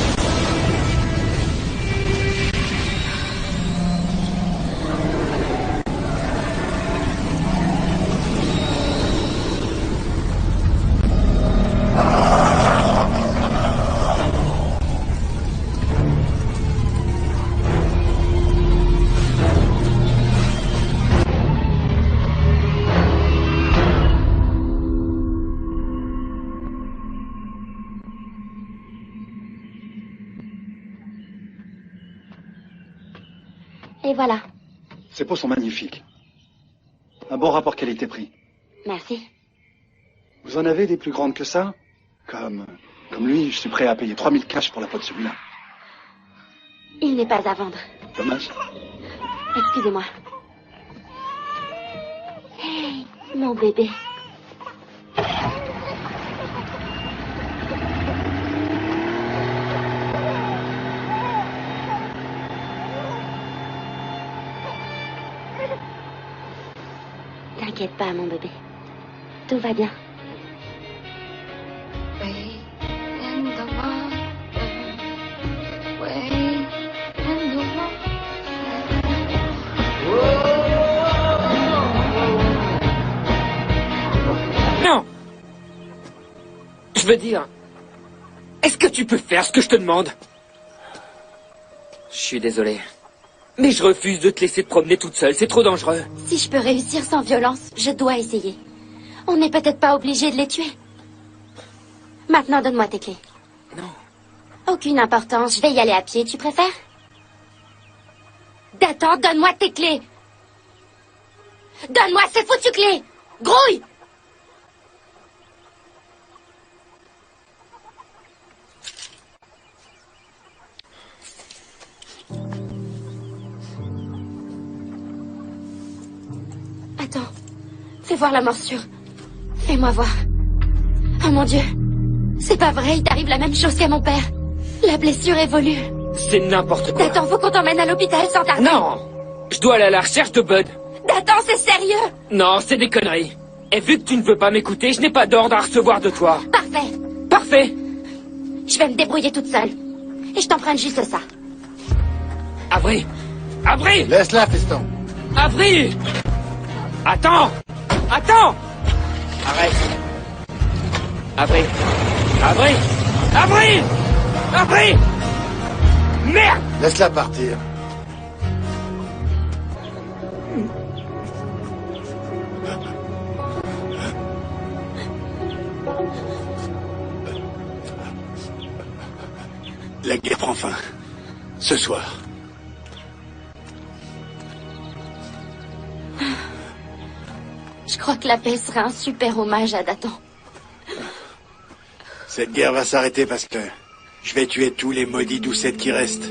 Et voilà. Ces peaux sont magnifiques. Un bon rapport qualité-prix. Merci. Vous en avez des plus grandes que ça? Comme lui, je suis prêt à payer 3000 cash pour la peau de celui-là. Il n'est pas à vendre. Dommage. Excusez-moi. Hey, mon bébé. T'inquiète pas, mon bébé. Tout va bien. Non! Je veux dire... Est-ce que tu peux faire ce que je te demande? Je suis désolé. Mais je refuse de te laisser te promener toute seule, c'est trop dangereux. Si je peux réussir sans violence, je dois essayer. On n'est peut-être pas obligé de les tuer. Maintenant, donne-moi tes clés. Non. Aucune importance, je vais y aller à pied, tu préfères? D'attends, donne-moi tes clés. Donne-moi ces foutues clés. Grouille! Attends. Fais voir la morsure. Fais-moi voir. Oh mon Dieu. C'est pas vrai, il t'arrive la même chose qu'à mon père. La blessure évolue. C'est n'importe quoi. Attends, faut qu'on t'emmène à l'hôpital sans tarder. Non! Je dois aller à la recherche de Bud. Attends, c'est sérieux. Non, c'est des conneries. Et vu que tu ne veux pas m'écouter, je n'ai pas d'ordre à recevoir de toi. Parfait. Parfait. Je vais me débrouiller toute seule. Et je t'emprunte juste ça. Avril! Avril! Laisse-la, feston. Avril! Attends! Attends! Arrête! Avril! Avril! Avril! Avril! Merde! Laisse-la partir. La guerre prend fin. Ce soir. Je crois que la paix sera un super hommage à Dathan. Cette guerre va s'arrêter parce que je vais tuer tous les maudits doucettes qui restent.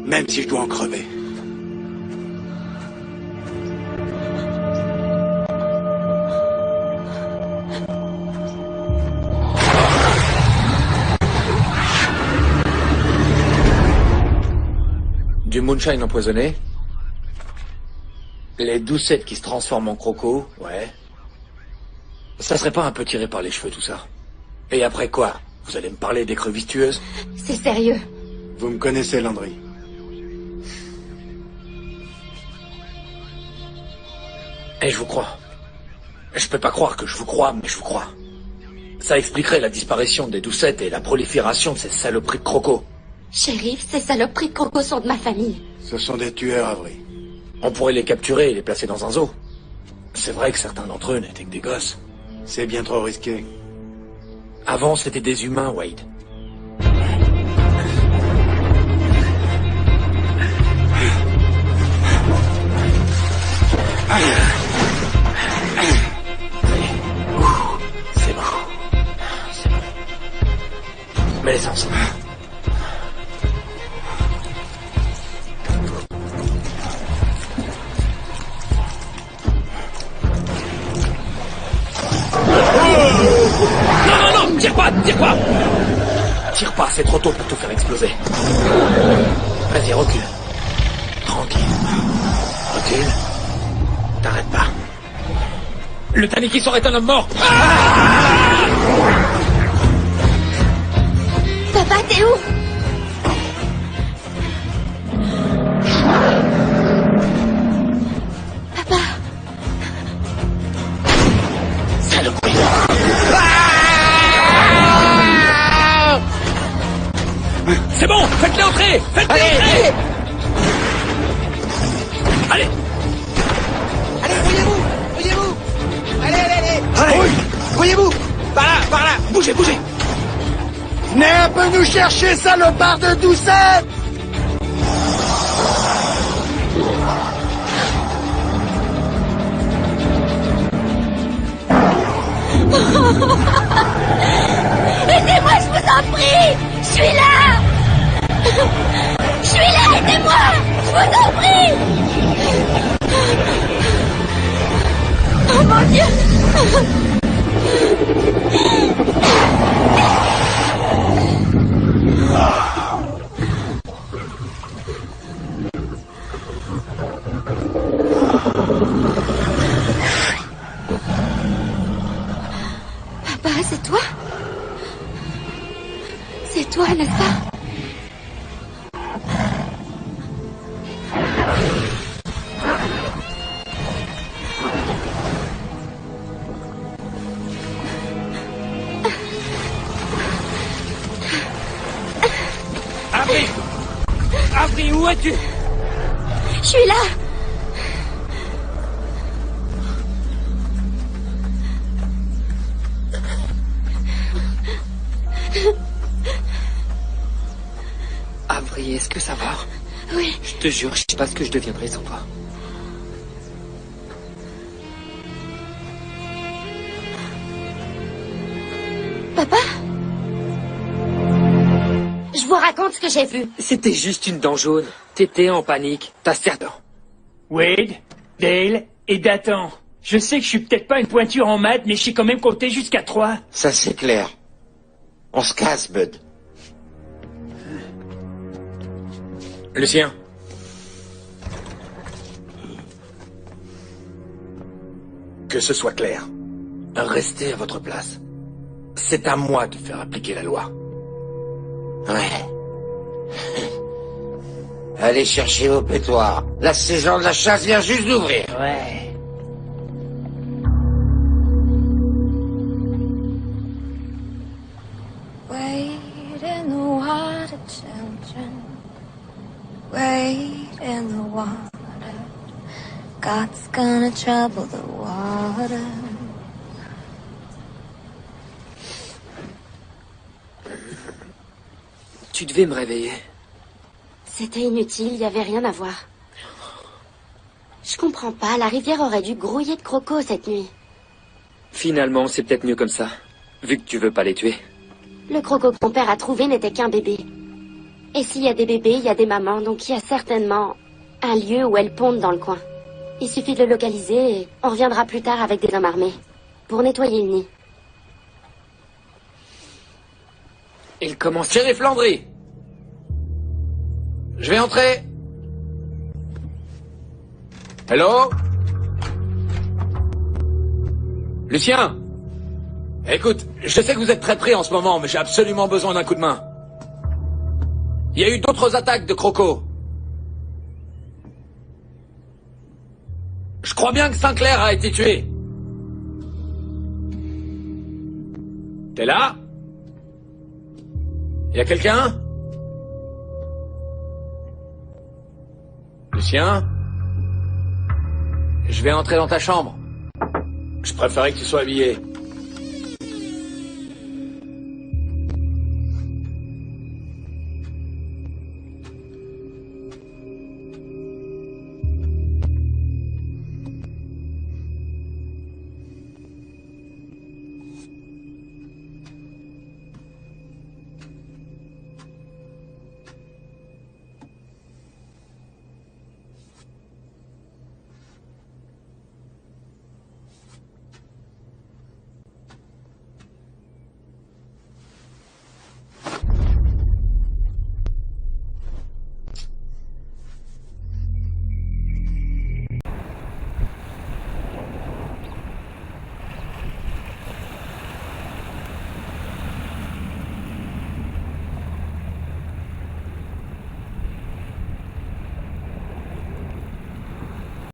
Même si je dois en crever. Du moonshine empoisonné. Les doucettes qui se transforment en croco, ouais. Ça serait pas un peu tiré par les cheveux tout ça? Et après quoi? Vous allez me parler d'écrevisses tueuses? C'est sérieux. Vous me connaissez, Landry. Et je vous crois. Je peux pas croire que je vous crois, mais je vous crois. Ça expliquerait la disparition des doucettes et la prolifération de ces saloperies de crocos. Shérif, ces saloperies de crocos sont de ma famille. Ce sont des tueurs, Avery. On pourrait les capturer et les placer dans un zoo. C'est vrai que certains d'entre eux n'étaient que des gosses. C'est bien trop risqué. Avant, c'était des humains, Wade. C'est bon. C'est bon. Mets-les ensemble. Non, tire pas. Tire pas, c'est trop tôt pour tout faire exploser. Vas-y, recule. Tranquille. Recule. T'arrêtes pas. Le Taniki est un homme mort. Papa, t'es où? Papa. Saloperie. C'est bon, faites-les entrer. Faites-les entrer. Allez. Allez, voyez-vous. Allez. Voyez-vous. Par là. Bougez. Venez un peu nous chercher, salopard de doucette! Aidez-moi, je vous en prie! Je suis là! Aidez-moi! Je vous en prie! Oh mon Dieu! Papa, c'est toi? C'est toi, n'est-ce pas? Avery, où es-tu? Je suis là! Avery, est-ce que ça va? Oui. Je te jure, je sais pas ce que je deviendrais sans toi. Papa? Je vous raconte ce que j'ai vu. C'était juste une dent jaune. T'étais en panique. T'as certain. Wade, Dale et Dathan. Je sais que je suis peut-être pas une pointure en maths, mais je sais quand même compter jusqu'à 3. Ça, c'est clair. On se casse, Bud. Lucien. Que ce soit clair. Restez à votre place. C'est à moi de faire appliquer la loi. Ouais. Allez chercher vos pétoires. La saison de la chasse vient juste d'ouvrir. Ouais. Wade in the water, children. Wade in the water. God's gonna trouble the water. Tu devais me réveiller. C'était inutile, il n'y avait rien à voir. Je comprends pas, la rivière aurait dû grouiller de crocos cette nuit. Finalement, c'est peut-être mieux comme ça. Vu que tu veux pas les tuer. Le croco que ton père a trouvé n'était qu'un bébé. Et s'il y a des bébés, il y a des mamans, donc il y a certainement un lieu où elles pondent dans le coin. Il suffit de le localiser et on reviendra plus tard avec des hommes armés. Pour nettoyer le nid. Il commence... Shérif Landry. Je vais entrer. Hello? Lucien? Écoute, je sais que vous êtes très pris en ce moment, mais j'ai absolument besoin d'un coup de main. Il y a eu d'autres attaques de crocos. Je crois bien que Sinclair a été tué. T'es là? Y a quelqu'un? Lucien? Je vais entrer dans ta chambre. Je préférais que tu sois habillé.